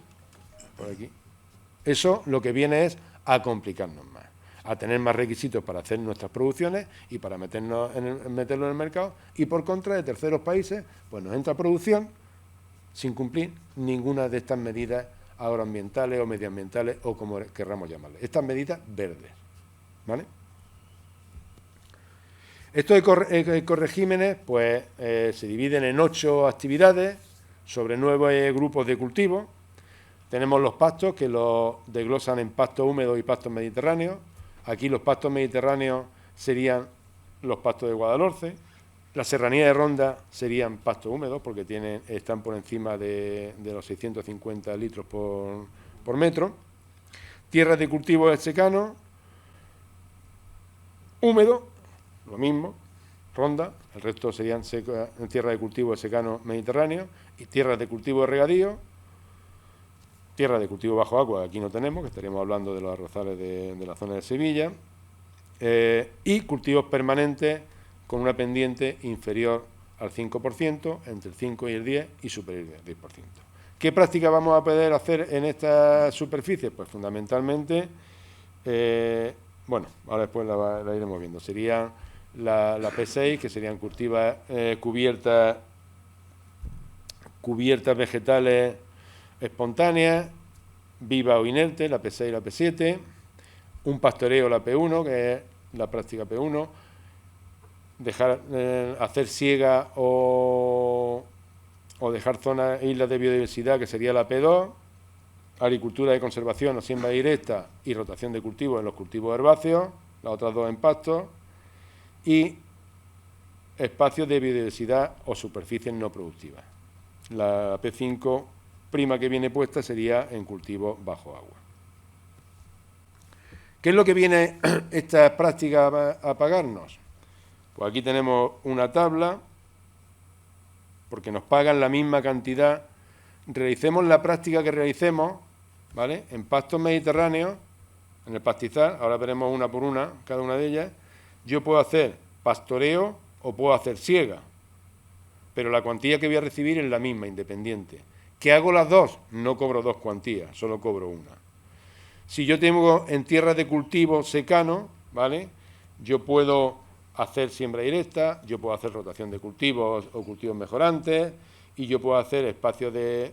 por aquí, eso lo que viene es a complicarnos más, a tener más requisitos para hacer nuestras producciones y para meterlo en el mercado, y por contra de terceros países, pues nos entra producción sin cumplir ninguna de estas medidas agroambientales o medioambientales o como querramos llamarles. Estas medidas verdes, ¿vale? Estos ecoregímenes pues, se dividen en 8 actividades sobre 9 grupos de cultivos. Tenemos los pastos, que los desglosan en pastos húmedos y pastos mediterráneos. Aquí los pastos mediterráneos serían los pastos de Guadalhorce. La serranía de Ronda serían pastos húmedos, porque están por encima de los 650 litros por metro. Tierras de cultivo de secano, húmedo, lo mismo, Ronda, el resto serían tierras de cultivo de secano mediterráneo, y tierras de cultivo de regadío, tierras de cultivo bajo agua, que aquí no tenemos, que estaríamos hablando de los arrozales de la zona de Sevilla, y cultivos permanentes con una pendiente inferior al 5%, entre el 5 y el 10 y superior al 10%. ¿Qué práctica vamos a poder hacer en esta superficie? Pues fundamentalmente, bueno, ahora después la iremos viendo, sería la P6, que serían cubiertas vegetales espontáneas, viva o inerte, la P6 y la P7, un pastoreo, la P1, que es la práctica P1, hacer siega o dejar zonas, islas de biodiversidad, que sería la P2, agricultura de conservación o siembra directa y rotación de cultivos en los cultivos herbáceos, las otras 2 en pastos, y espacios de biodiversidad o superficies no productivas. La P5 prima que viene puesta sería en cultivos bajo agua. ¿Qué es lo que viene esta práctica a pagarnos? Pues aquí tenemos una tabla, porque nos pagan la misma cantidad. Realicemos la práctica que realicemos, ¿vale? En pastos mediterráneos, en el pastizal, ahora veremos una por una, cada una de ellas. Yo puedo hacer pastoreo o puedo hacer siega, pero la cuantía que voy a recibir es la misma, independiente. ¿Qué hago las dos? No cobro 2 cuantías, solo cobro una. Si yo tengo en tierras de cultivo secano, ¿vale? Yo puedo hacer siembra directa, yo puedo hacer rotación de cultivos o cultivos mejorantes, y yo puedo hacer espacios de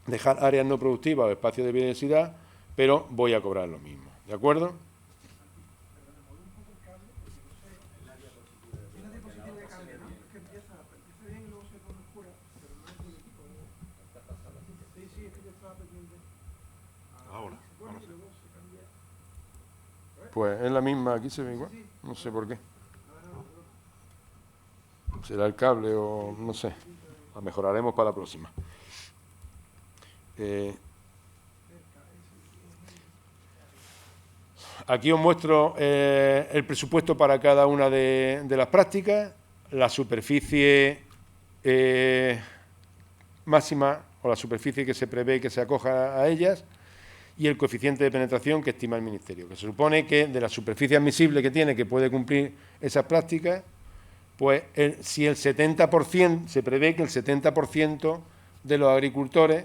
dejar áreas no productivas o espacios de biodiversidad, pero voy a cobrar lo mismo, ¿de acuerdo? Pues es la misma, aquí se ve igual, no sé por qué. Será el cable o no sé, la mejoraremos para la próxima. Aquí os muestro el presupuesto para cada una de las prácticas, la superficie máxima o la superficie que se prevé que se acoja a ellas y el coeficiente de penetración que estima el Ministerio, que se supone que de la superficie admisible que tiene, que puede cumplir esas prácticas, pues si el 70%, se prevé que el 70% de los agricultores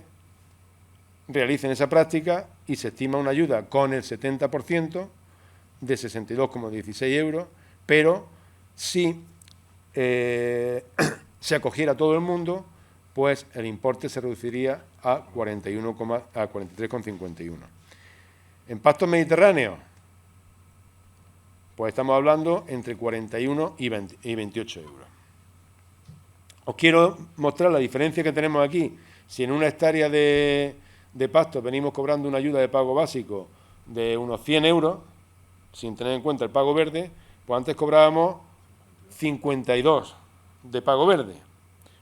realicen esa práctica y se estima una ayuda con el 70% de 62,16 euros, pero si se acogiera todo el mundo, pues el importe se reduciría a 43,51. En pastos mediterráneos, pues estamos hablando entre 41 y 28 euros. Os quiero mostrar la diferencia que tenemos aquí. Si en una hectárea de pastos venimos cobrando una ayuda de pago básico de unos 100 euros, sin tener en cuenta el pago verde, pues antes cobrábamos 52 de pago verde.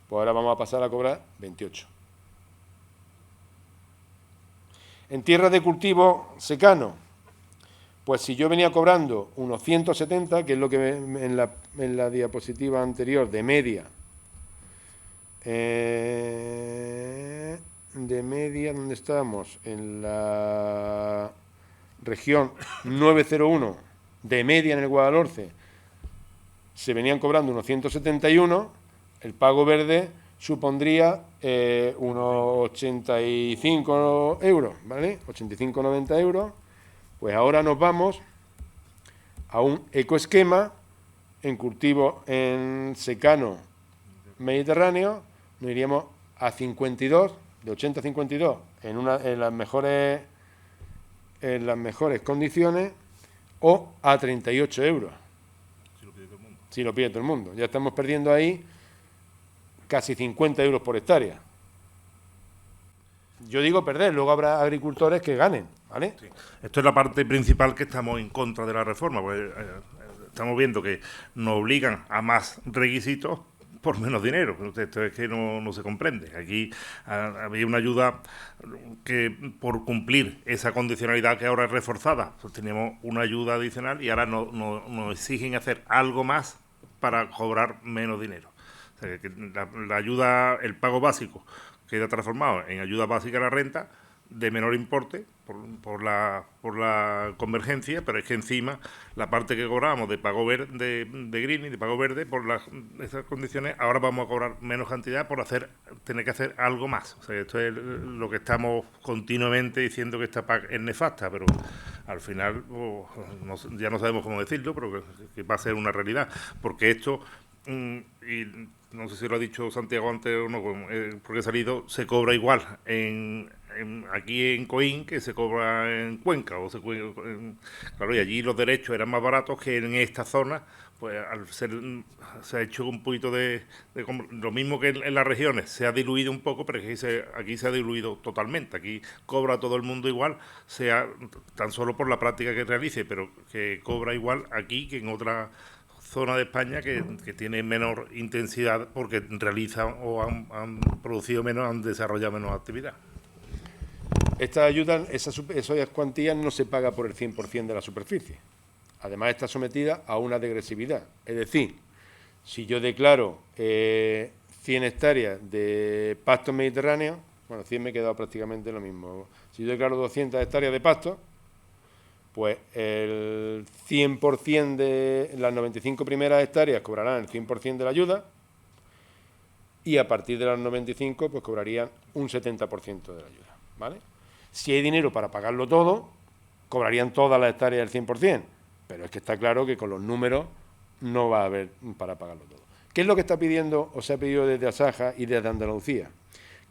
Pues ahora vamos a pasar a cobrar 28. En tierras de cultivo secano, pues si yo venía cobrando unos 170, que es lo que en la diapositiva anterior de media, ¿dónde estamos? En la región 901, de media en el Guadalhorce, se venían cobrando unos 171, el pago verde supondría unos 85 euros, ¿vale? 85,90 euros. Pues ahora nos vamos a un ecoesquema en cultivo en secano mediterráneo, nos iríamos a 52, de 80 a 52, en las mejores condiciones, o a 38 euros. Si lo pide todo el mundo. Ya estamos perdiendo ahí casi 50 euros por hectárea. Yo digo perder, luego habrá agricultores que ganen, ¿vale? Sí. Esto es la parte principal que estamos en contra de la reforma, pues estamos viendo que nos obligan a más requisitos por menos dinero. Esto es que no se comprende. Aquí había una ayuda que por cumplir esa condicionalidad que ahora es reforzada, pues teníamos una ayuda adicional y ahora nos exigen hacer algo más para cobrar menos dinero. O sea, que la ayuda, el pago básico queda transformado en ayuda básica a la renta de menor importe por la convergencia, pero es que encima la parte que cobrábamos de pago verde, de greening, de pago verde, por esas condiciones, ahora vamos a cobrar menos cantidad por tener que hacer algo más. O sea, esto es lo que estamos continuamente diciendo, que esta PAC es nefasta, pero al final ya no sabemos cómo decirlo, pero que va a ser una realidad, porque esto, y no sé si lo ha dicho Santiago antes o no, porque he salido, se cobra igual aquí en Coín que se cobra en Cuenca. Claro, y allí los derechos eran más baratos que en esta zona, pues se ha hecho un poquito de lo mismo que en las regiones, se ha diluido un poco, pero aquí se ha diluido totalmente. Aquí cobra todo el mundo igual, sea tan solo por la práctica que realice, pero que cobra igual aquí que en otra zona de España que tiene menor intensidad porque realizan o han producido menos, han desarrollado menos actividad. Esta ayuda, esas cuantías no se paga por el 100% de la superficie. Además está sometida a una degresividad. Es decir, si yo declaro 100 hectáreas de pastos mediterráneos, bueno, 100 me he quedado prácticamente lo mismo. Si yo declaro 200 hectáreas de pastos, pues el 100% de las 95 primeras hectáreas cobrarán el 100% de la ayuda y a partir de las 95 pues cobrarían un 70% de la ayuda, ¿vale? Si hay dinero para pagarlo todo, cobrarían todas las hectáreas el 100%, pero es que está claro que con los números no va a haber para pagarlo todo. ¿Qué es lo que está pidiendo o se ha pedido desde Asaja y desde Andalucía?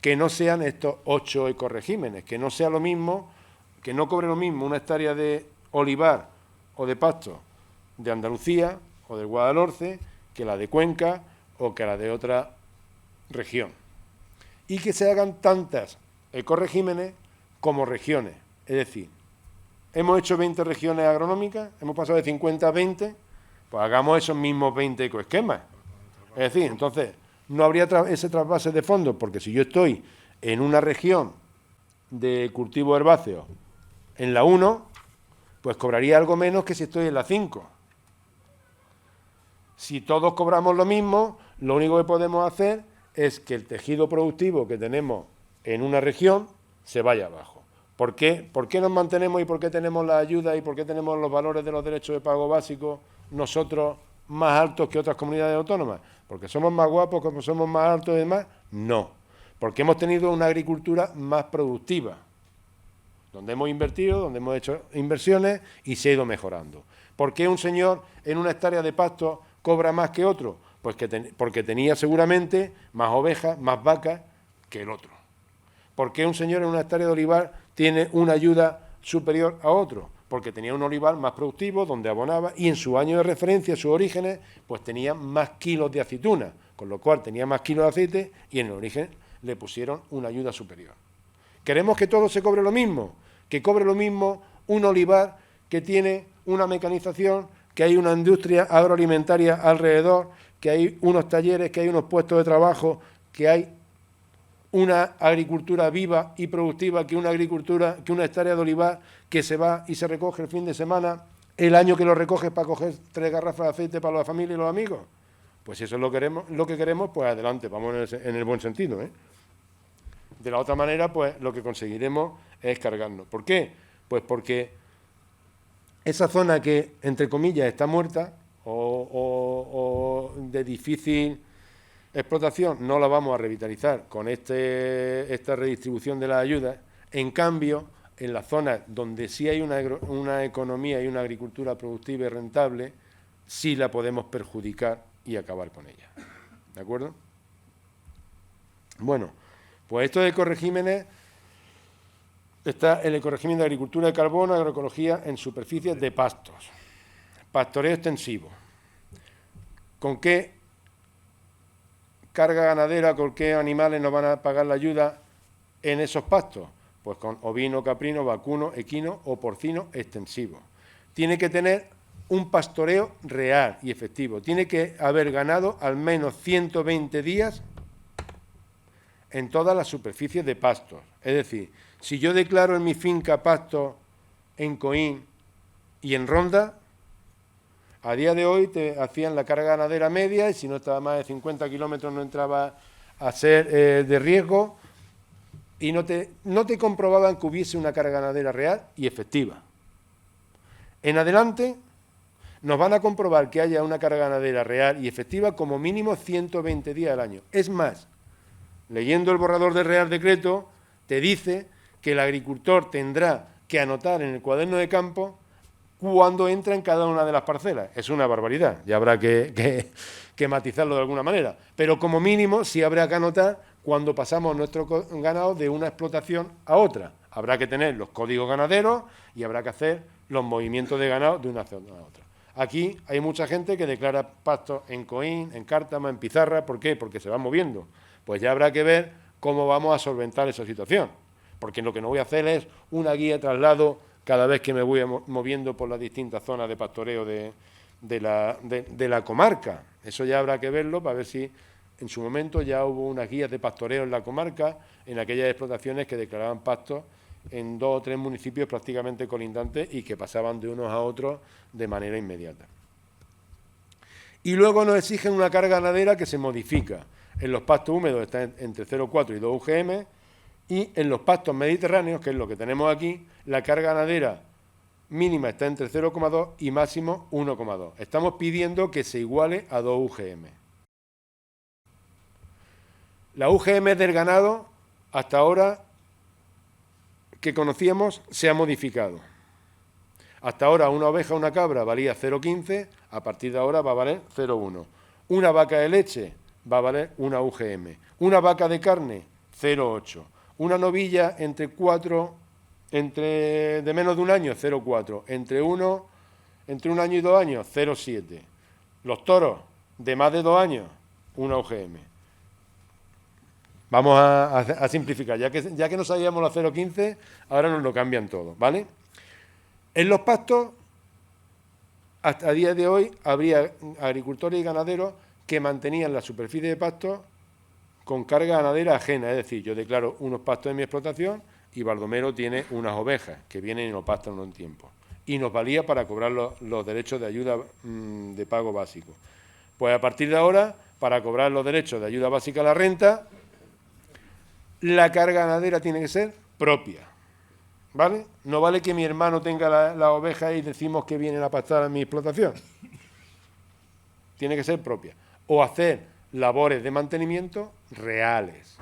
Que no sean estos 8 ecoregímenes, que no sea lo mismo, que no cobre lo mismo una hectárea de olivar o de pasto de Andalucía o del Guadalhorce que la de Cuenca o que la de otra región. Y que se hagan tantas ecoregímenes como regiones. Es decir, hemos hecho 20 regiones agronómicas, hemos pasado de 50 a 20, pues hagamos esos mismos 20 ecoesquemas. Es decir, entonces, no habría ese trasvase de fondos, porque si yo estoy en una región de cultivo herbáceo en la 1, pues cobraría algo menos que si estoy en la 5. Si todos cobramos lo mismo, lo único que podemos hacer es que el tejido productivo que tenemos en una región se vaya abajo. ¿Por qué? ¿Por qué nos mantenemos y por qué tenemos la ayuda y por qué tenemos los valores de los derechos de pago básicos nosotros más altos que otras comunidades autónomas? ¿Porque somos más guapos, como somos más altos y demás? No, porque hemos tenido una agricultura más productiva, donde hemos invertido, donde hemos hecho inversiones y se ha ido mejorando. ¿Por qué un señor en una hectárea de pasto cobra más que otro? Pues porque tenía seguramente más ovejas, más vacas que el otro. ¿Por qué un señor en una hectárea de olivar tiene una ayuda superior a otro? Porque tenía un olivar más productivo, donde abonaba, y en su año de referencia, sus orígenes, pues tenía más kilos de aceituna, con lo cual tenía más kilos de aceite y en el origen le pusieron una ayuda superior. ¿Queremos que todo se cobre lo mismo? Que cobre lo mismo un olivar que tiene una mecanización, que hay una industria agroalimentaria alrededor, que hay unos talleres, que hay unos puestos de trabajo, que hay una agricultura viva y productiva, que una hectárea de olivar que se va y se recoge el fin de semana, el año que lo recoges para coger 3 garrafas de aceite para la familia y los amigos? Pues si eso es lo que queremos, pues adelante, vamos en el buen sentido, ¿eh? De la otra manera, pues lo que conseguiremos es cargarnos. ¿Por qué? Pues porque esa zona que, entre comillas, está muerta o de difícil explotación, no la vamos a revitalizar con esta redistribución de las ayudas. En cambio, en las zonas donde sí hay una economía y una agricultura productiva y rentable, sí la podemos perjudicar y acabar con ella. ¿De acuerdo? Bueno, pues esto de ecoregímenes, está el ecorégimen de agricultura de carbono, agroecología en superficies de pastos, pastoreo extensivo. ¿Con qué carga ganadera, con qué animales nos van a pagar la ayuda en esos pastos? Pues con ovino, caprino, vacuno, equino o porcino extensivo. Tiene que tener un pastoreo real y efectivo. Tiene que haber ganado al menos 120 días en todas las superficies de pastos. Es decir, si yo declaro en mi finca pastos en Coín y en Ronda, a día de hoy te hacían la carga ganadera media y si no estaba más de 50 kilómetros no entraba a ser de riesgo y no te comprobaban que hubiese una carga ganadera real y efectiva. En adelante nos van a comprobar que haya una carga ganadera real y efectiva como mínimo 120 días al año. Es más, leyendo el borrador del Real Decreto, te dice que el agricultor tendrá que anotar en el cuaderno de campo cuando entra en cada una de las parcelas. Es una barbaridad, ya habrá que matizarlo de alguna manera, pero como mínimo sí habrá que anotar cuando pasamos nuestro ganado de una explotación a otra. Habrá que tener los códigos ganaderos y habrá que hacer los movimientos de ganado de una zona a otra. Aquí hay mucha gente que declara pastos en Coín, en Cártama, en Pizarra. ¿Por qué? Porque se van moviendo. Pues ya habrá que ver cómo vamos a solventar esa situación, porque lo que no voy a hacer es una guía de traslado cada vez que me voy moviendo por las distintas zonas de pastoreo de la comarca. Eso ya habrá que verlo para ver si en su momento ya hubo unas guías de pastoreo en la comarca, en aquellas explotaciones que declaraban pastos en 2 o 3 municipios prácticamente colindantes y que pasaban de unos a otros de manera inmediata. Y luego nos exigen una carga ganadera que se modifica. En los pastos húmedos está entre 0,4 y 2 UGM, y en los pastos mediterráneos, que es lo que tenemos aquí, la carga ganadera mínima está entre 0,2 y máximo 1,2. Estamos pidiendo que se iguale a 2 UGM. La UGM del ganado, hasta ahora que conocíamos, se ha modificado. Hasta ahora una oveja o una cabra valía 0,15, a partir de ahora va a valer 0,1. Una vaca de leche va a valer 1 UGM. Una vaca de carne, 0,8. Una novilla de menos de un año, 0,4. Entre un año y 2 años, 0,7. Los toros de más de 2 años, 1 UGM. Vamos a simplificar, ya que no sabíamos los 0,15, ahora nos lo cambian todo, ¿vale? En los pastos, hasta el día de hoy, habría agricultores y ganaderos que mantenían la superficie de pastos con carga ganadera ajena, es decir, yo declaro unos pastos de mi explotación y Baldomero tiene unas ovejas que vienen y nos pastan un tiempo. Y nos valía para cobrar los derechos de ayuda de pago básico. Pues a partir de ahora, para cobrar los derechos de ayuda básica a la renta, la carga ganadera tiene que ser propia, ¿vale? No vale que mi hermano tenga la oveja y decimos que vienen a pastar a mi explotación. Tiene que ser propia. O hacer labores de mantenimiento reales,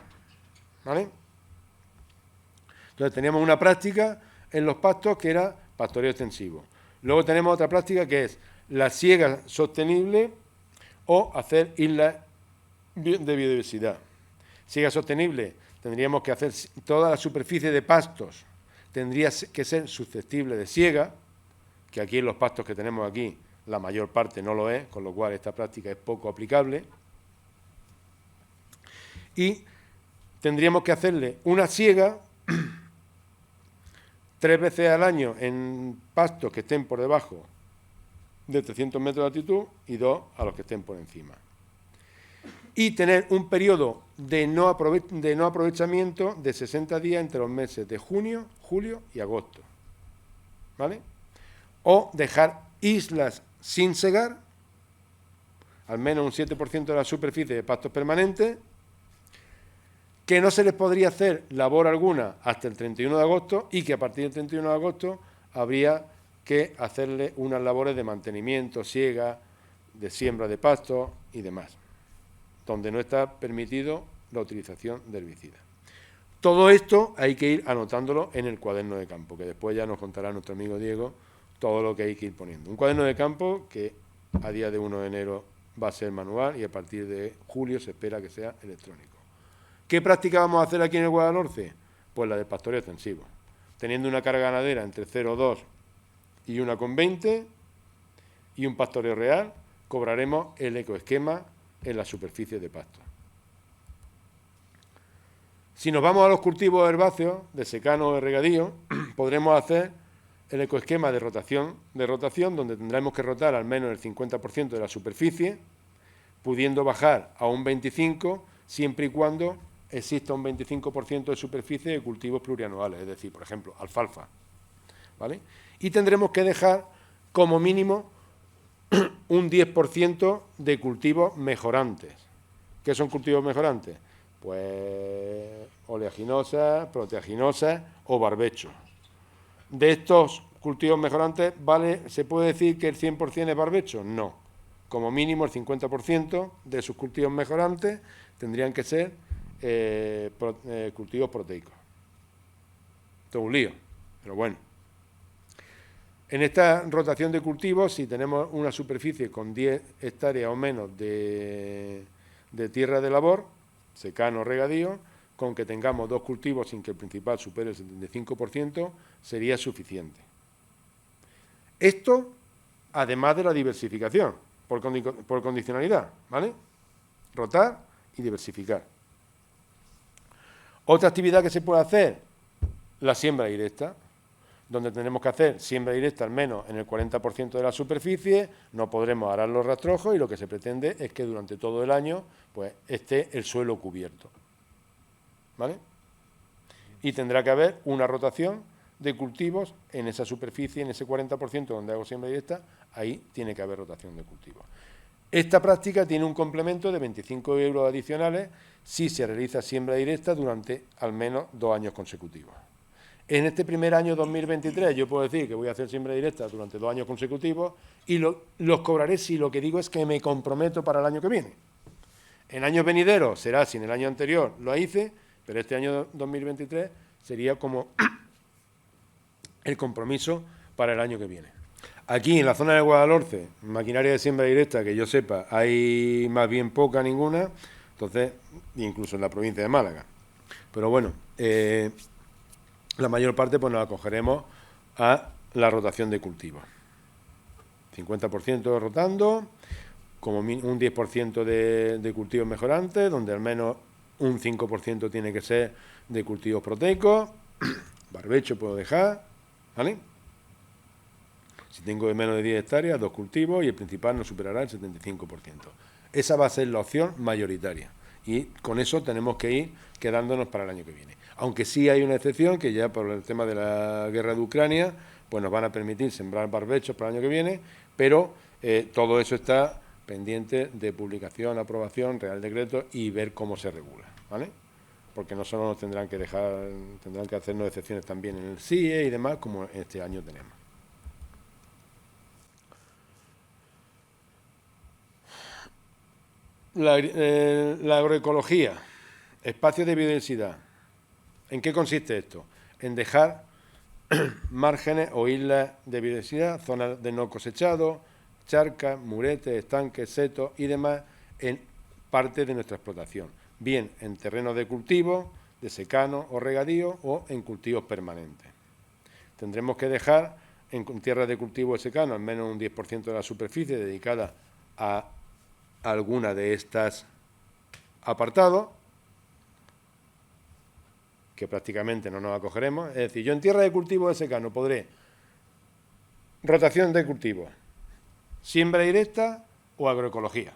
¿vale? Entonces teníamos una práctica en los pastos que era pastoreo extensivo. Luego tenemos otra práctica que es la siega sostenible o hacer islas de biodiversidad. Siega sostenible, tendríamos que hacer toda la superficie de pastos, tendría que ser susceptible de siega, que aquí en los pastos que tenemos aquí la mayor parte no lo es, con lo cual esta práctica es poco aplicable. Y tendríamos que hacerle una siega 3 veces al año en pastos que estén por debajo de 300 metros de altitud y 2 a los que estén por encima. Y tener un periodo de no aprovechamiento de 60 días entre los meses de junio, julio y agosto, ¿vale? O dejar islas sin segar, al menos un 7% de la superficie de pastos permanentes, que no se les podría hacer labor alguna hasta el 31 de agosto y que a partir del 31 de agosto habría que hacerle unas labores de mantenimiento, siega, de siembra de pastos y demás, donde no está permitido la utilización de herbicidas. Todo esto hay que ir anotándolo en el cuaderno de campo, que después ya nos contará nuestro amigo Diego todo lo que hay que ir poniendo. Un cuaderno de campo que a día de 1 de enero va a ser manual y a partir de julio se espera que sea electrónico. ¿Qué práctica vamos a hacer aquí en el Guadalhorce? Pues la del pastoreo extensivo. Teniendo una carga ganadera entre 0,2 y 1,20 y un pastoreo real, cobraremos el ecoesquema en la superficie de pasto. Si nos vamos a los cultivos herbáceos, de secano o de regadío, podremos hacer el ecoesquema de rotación, donde tendremos que rotar al menos el 50% de la superficie, pudiendo bajar a un 25% siempre y cuando exista un 25% de superficie de cultivos plurianuales, es decir, por ejemplo, alfalfa, ¿vale? Y tendremos que dejar como mínimo un 10% de cultivos mejorantes. ¿Qué son cultivos mejorantes? Pues oleaginosas, proteaginosas o barbechos. De estos cultivos mejorantes, ¿vale? ¿Se puede decir que el 100% es barbecho? No. Como mínimo el 50% de sus cultivos mejorantes tendrían que ser cultivos proteicos. Esto es un lío, pero bueno. En esta rotación de cultivos, si tenemos una superficie con 10 hectáreas o menos de tierra de labor, secano o regadío, con que tengamos 2 cultivos sin que el principal supere el 75%, sería suficiente. Esto, además de la diversificación, por condicionalidad, ¿vale? Rotar y diversificar. Otra actividad que se puede hacer, la siembra directa, donde tenemos que hacer siembra directa al menos en el 40% de la superficie, no podremos arar los rastrojos y lo que se pretende es que durante todo el año pues, esté el suelo cubierto, ¿vale? Y tendrá que haber una rotación de cultivos en esa superficie, en ese 40% donde hago siembra directa, ahí tiene que haber rotación de cultivos. Esta práctica tiene un complemento de 25 euros adicionales si se realiza siembra directa durante al menos 2 años consecutivos. En este primer año 2023 yo puedo decir que voy a hacer siembra directa durante 2 años consecutivos y los cobraré si lo que digo es que me comprometo para el año que viene. En años venideros será si en el año anterior lo hice, pero este año 2023 sería como el compromiso para el año que viene. Aquí en la zona de Guadalhorce, maquinaria de siembra directa, que yo sepa, hay más bien poca, ninguna, entonces, incluso en la provincia de Málaga. Pero bueno, la mayor parte pues nos acogeremos a la rotación de cultivos. 50% rotando, como un 10% de cultivos mejorantes, donde al menos un 5% tiene que ser de cultivos proteicos, barbecho puedo dejar, ¿vale? Si tengo de menos de 10 hectáreas, 2 cultivos y el principal no superará el 75%. Esa va a ser la opción mayoritaria y con eso tenemos que ir quedándonos para el año que viene. Aunque sí hay una excepción, que ya por el tema de la guerra de Ucrania, pues nos van a permitir sembrar barbechos para el año que viene, pero todo eso está pendiente de publicación, aprobación, Real Decreto y ver cómo se regula, ¿vale? Porque no solo nos tendrán que hacernos excepciones también en el CIE y demás, como este año tenemos. La agroecología, espacios de biodiversidad. ¿En qué consiste esto? En dejar márgenes o islas de biodiversidad, zonas de no cosechado, charcas, muretes, estanques, setos y demás en parte de nuestra explotación, bien en terrenos de cultivo, de secano o regadío o en cultivos permanentes. Tendremos que dejar en tierras de cultivo de secano al menos un 10% de la superficie dedicada a alguna de estas apartados, que prácticamente no nos acogeremos. Es decir, yo en tierra de cultivo de secano podré rotación de cultivos, siembra directa o agroecología,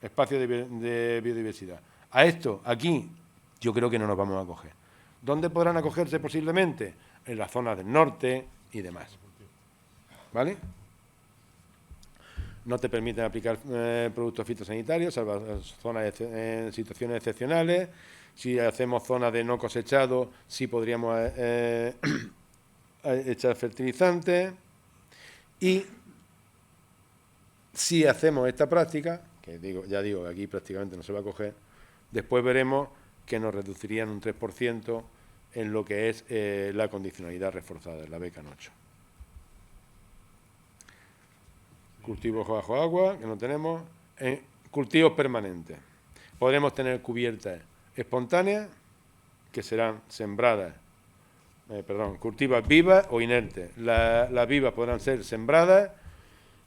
espacio de biodiversidad. A esto, aquí, yo creo que no nos vamos a acoger. ¿Dónde podrán acogerse posiblemente? En las zonas del norte y demás. ¿Vale? No te permiten aplicar productos fitosanitarios, salvo zonas en situaciones excepcionales. Si hacemos zonas de no cosechado, sí podríamos echar fertilizantes. Y si hacemos esta práctica, que ya digo que aquí prácticamente no se va a coger, después veremos que nos reducirían un 3% en lo que es la condicionalidad reforzada, la BECAN 8. Cultivos bajo agua, que no tenemos. Cultivos permanentes. Podremos tener cubiertas espontáneas, que serán sembradas, cultivos vivas o inertes. Las vivas podrán ser sembradas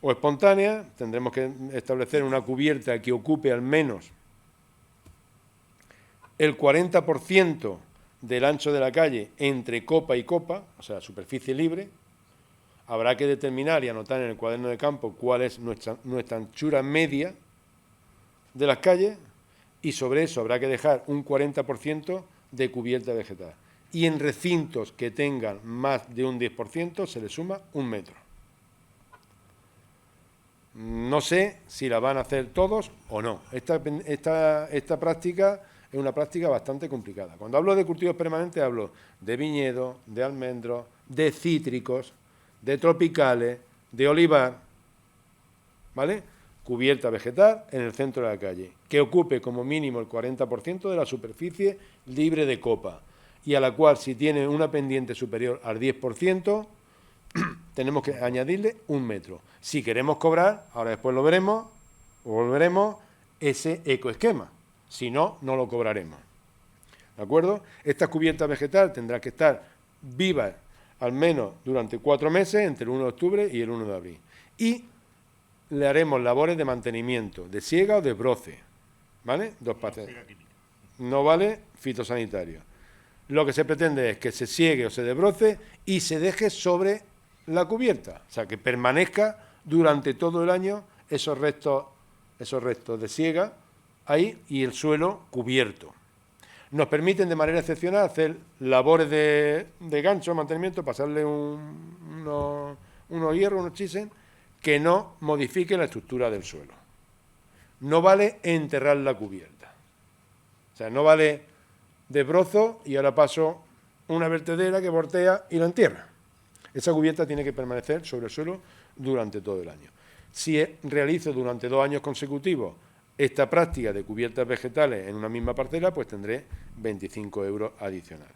o espontáneas. Tendremos que establecer una cubierta que ocupe al menos el 40% del ancho de la calle entre copa y copa, o sea, superficie libre. Habrá que determinar y anotar en el cuaderno de campo cuál es nuestra anchura media de las calles, y sobre eso habrá que dejar un 40% de cubierta vegetal. Y en recintos que tengan más de un 10% se le suma 1 metro. No sé si la van a hacer todos o no. Esta práctica es una práctica bastante complicada. Cuando hablo de cultivos permanentes hablo de viñedos, de almendros, de cítricos, de tropicales, de olivar, ¿vale? Cubierta vegetal en el centro de la calle, que ocupe como mínimo el 40% de la superficie libre de copa, y a la cual, si tiene una pendiente superior al 10%, tenemos que añadirle 1 metro. Si queremos cobrar, ahora después lo veremos, o volveremos, ese ecoesquema. Si no, no lo cobraremos. ¿De acuerdo? Esta cubierta vegetal tendrá que estar viva al menos durante 4 meses, entre el 1 de octubre y el 1 de abril. Y le haremos labores de mantenimiento, de siega o de broce, ¿vale? 2 partes. No vale fitosanitario. Lo que se pretende es que se siegue o se desbroce y se deje sobre la cubierta, o sea, que permanezca durante todo el año esos restos de siega ahí y el suelo cubierto. Nos permiten de manera excepcional hacer labores de gancho, mantenimiento, pasarle unos hierros, unos chisel, que no modifique la estructura del suelo. No vale enterrar la cubierta. O sea, no vale desbrozo y ahora paso una vertedera que voltea y la entierra. Esa cubierta tiene que permanecer sobre el suelo durante todo el año. Si realizo durante 2 años consecutivos esta práctica de cubiertas vegetales en una misma parcela, pues tendré 25 euros adicionales.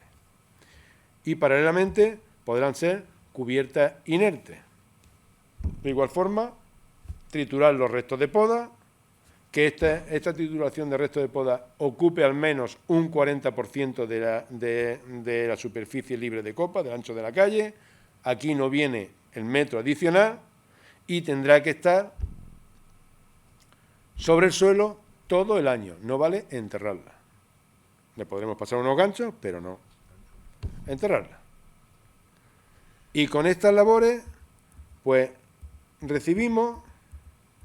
Y paralelamente podrán ser cubiertas inertes. De igual forma, triturar los restos de poda, que esta trituración de restos de poda ocupe al menos un 40% de la superficie libre de copa, del ancho de la calle. Aquí no viene el metro adicional y tendrá que estar sobre el suelo todo el año. No vale enterrarla. Le podremos pasar unos ganchos, pero no enterrarla. Y con estas labores, pues recibimos,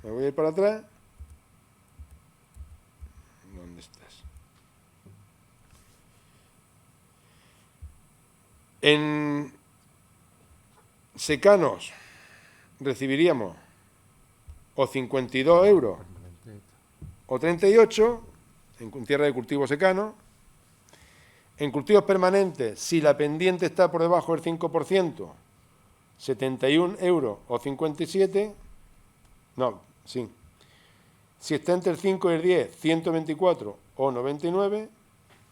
me voy a ir para atrás. ¿Dónde estás? En secanos recibiríamos o 52 euros o 38 en tierra de cultivo secano. En cultivos permanentes, si la pendiente está por debajo del 5%, 71 euros o 57. No, sí. Si está entre el 5 y el 10, 124 o 99,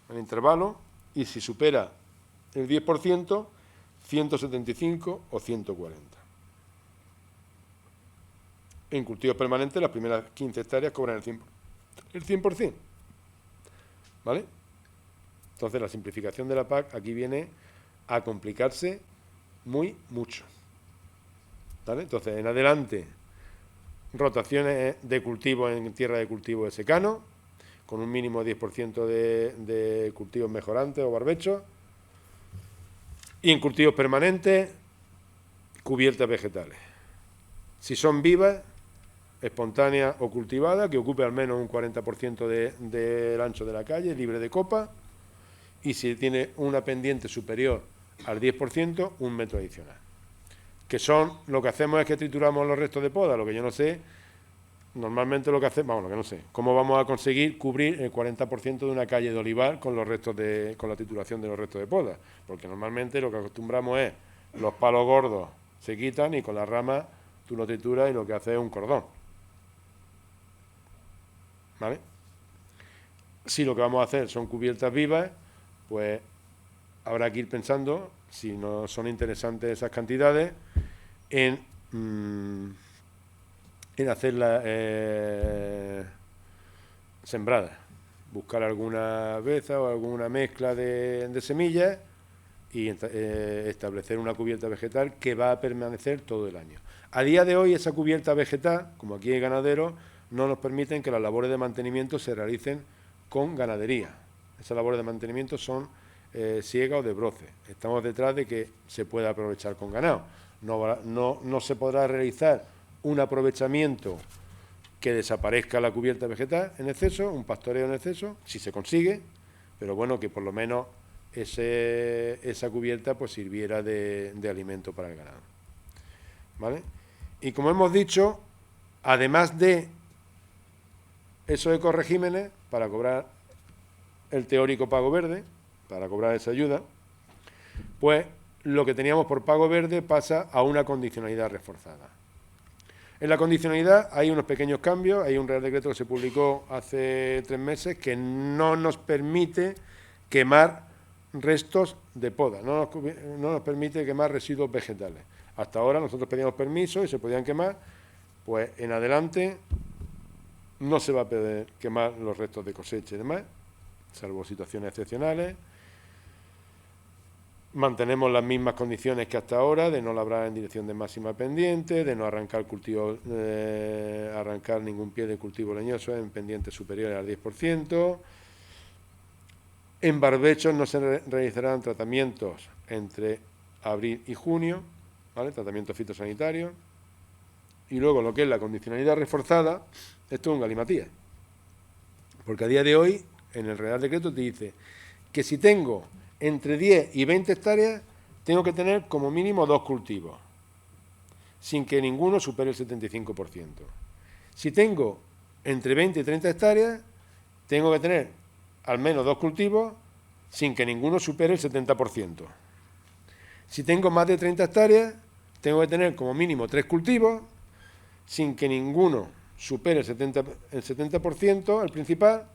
el intervalo. Y si supera el 10%, 175 o 140. En cultivos permanentes, las primeras 15 hectáreas cobran el 100%. ¿Vale? Entonces, la simplificación de la PAC aquí viene a complicarse mucho. ¿Vale? Entonces, en adelante, rotaciones de cultivo en tierra de cultivo de secano, con un mínimo 10% de cultivos mejorantes o barbechos. Y en cultivos permanentes, cubiertas vegetales. Si son vivas, espontáneas o cultivadas, que ocupe al menos un 40% del ancho de la calle, libre de copa. Y si tiene una pendiente superior al 10%, un metro adicional. Que son, lo que hacemos es que trituramos los restos de poda, lo que yo no sé, normalmente lo que hacemos, vamos, lo que no sé, cómo vamos a conseguir cubrir el 40% de una calle de olivar con los restos con la trituración de los restos de poda, porque normalmente lo que acostumbramos es, los palos gordos se quitan y con las ramas tú lo trituras y lo que haces es un cordón. ¿Vale? Si lo que vamos a hacer son cubiertas vivas, pues habrá que ir pensando, si no son interesantes esas cantidades, en hacerlas sembradas. Buscar alguna beza o alguna mezcla de semillas y establecer una cubierta vegetal que va a permanecer todo el año. A día de hoy, esa cubierta vegetal, como aquí hay ganaderos, no nos permiten que las labores de mantenimiento se realicen con ganadería. Esas labores de mantenimiento son siega o de broce. Estamos detrás de que se pueda aprovechar con ganado. No se podrá realizar un aprovechamiento que desaparezca la cubierta vegetal en exceso, un pastoreo en exceso, si se consigue, pero bueno, que por lo menos esa cubierta pues sirviera de alimento para el ganado. ¿Vale? Y como hemos dicho, además de esos ecoregímenes, para cobrar el teórico pago verde, para cobrar esa ayuda, pues lo que teníamos por pago verde pasa a una condicionalidad reforzada. En la condicionalidad hay unos pequeños cambios, hay un Real Decreto que se publicó hace 3 meses que no nos permite quemar restos de poda, no nos permite quemar residuos vegetales. Hasta ahora nosotros pedíamos permiso y se podían quemar, pues en adelante no se va a poder quemar los restos de cosecha y demás, salvo situaciones excepcionales. Mantenemos las mismas condiciones que hasta ahora, de no labrar en dirección de máxima pendiente, de no arrancar arrancar ningún pie de cultivo leñoso en pendientes superiores al 10%. En barbechos no se realizarán tratamientos entre abril y junio, ¿vale? Tratamientos fitosanitarios. Y luego lo que es la condicionalidad reforzada, esto es un galimatías. Porque a día de hoy, en el Real Decreto te dice que si tengo entre 10 y 20 hectáreas, tengo que tener como mínimo 2 cultivos, sin que ninguno supere el 75%. Si tengo entre 20 y 30 hectáreas, tengo que tener al menos 2 cultivos, sin que ninguno supere el 70%. Si tengo más de 30 hectáreas, tengo que tener como mínimo 3 cultivos, sin que ninguno supere el 70%, el principal,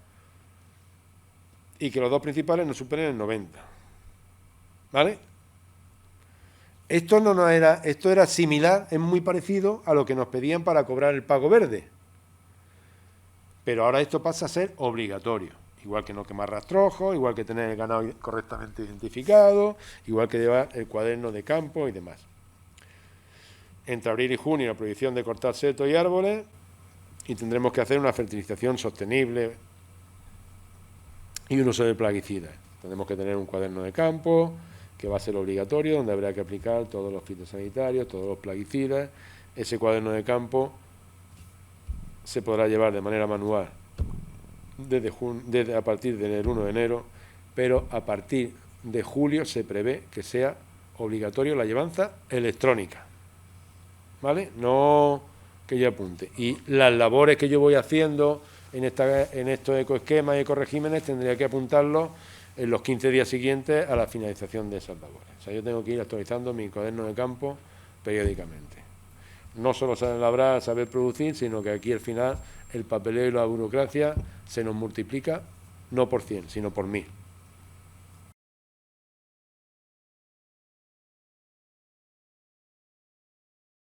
y que los 2 principales no superen el 90%. ¿Vale? Esto era similar, es muy parecido a lo que nos pedían para cobrar el pago verde. Pero ahora esto pasa a ser obligatorio. Igual que no quemar rastrojos, igual que tener el ganado correctamente identificado, igual que llevar el cuaderno de campo y demás. Entre abril y junio, la prohibición de cortar setos y árboles, y tendremos que hacer una fertilización sostenible y un uso de plaguicidas. Tendremos que tener un cuaderno de campo, que va a ser obligatorio, donde habrá que aplicar todos los fitosanitarios, todos los plaguicidas. Ese cuaderno de campo se podrá llevar de manera manual desde a partir del 1 de enero, pero a partir de julio se prevé que sea obligatorio la llevanza electrónica, ¿vale? No que yo apunte. Y las labores que yo voy haciendo en estos ecoesquemas y ecoregímenes tendría que apuntarlos en los 15 días siguientes a la finalización de esas labores. O sea, yo tengo que ir actualizando mi cuaderno de campo periódicamente. No solo saber labrar, saber producir, sino que aquí al final el papeleo y la burocracia se nos multiplica no por 100, sino por 1000.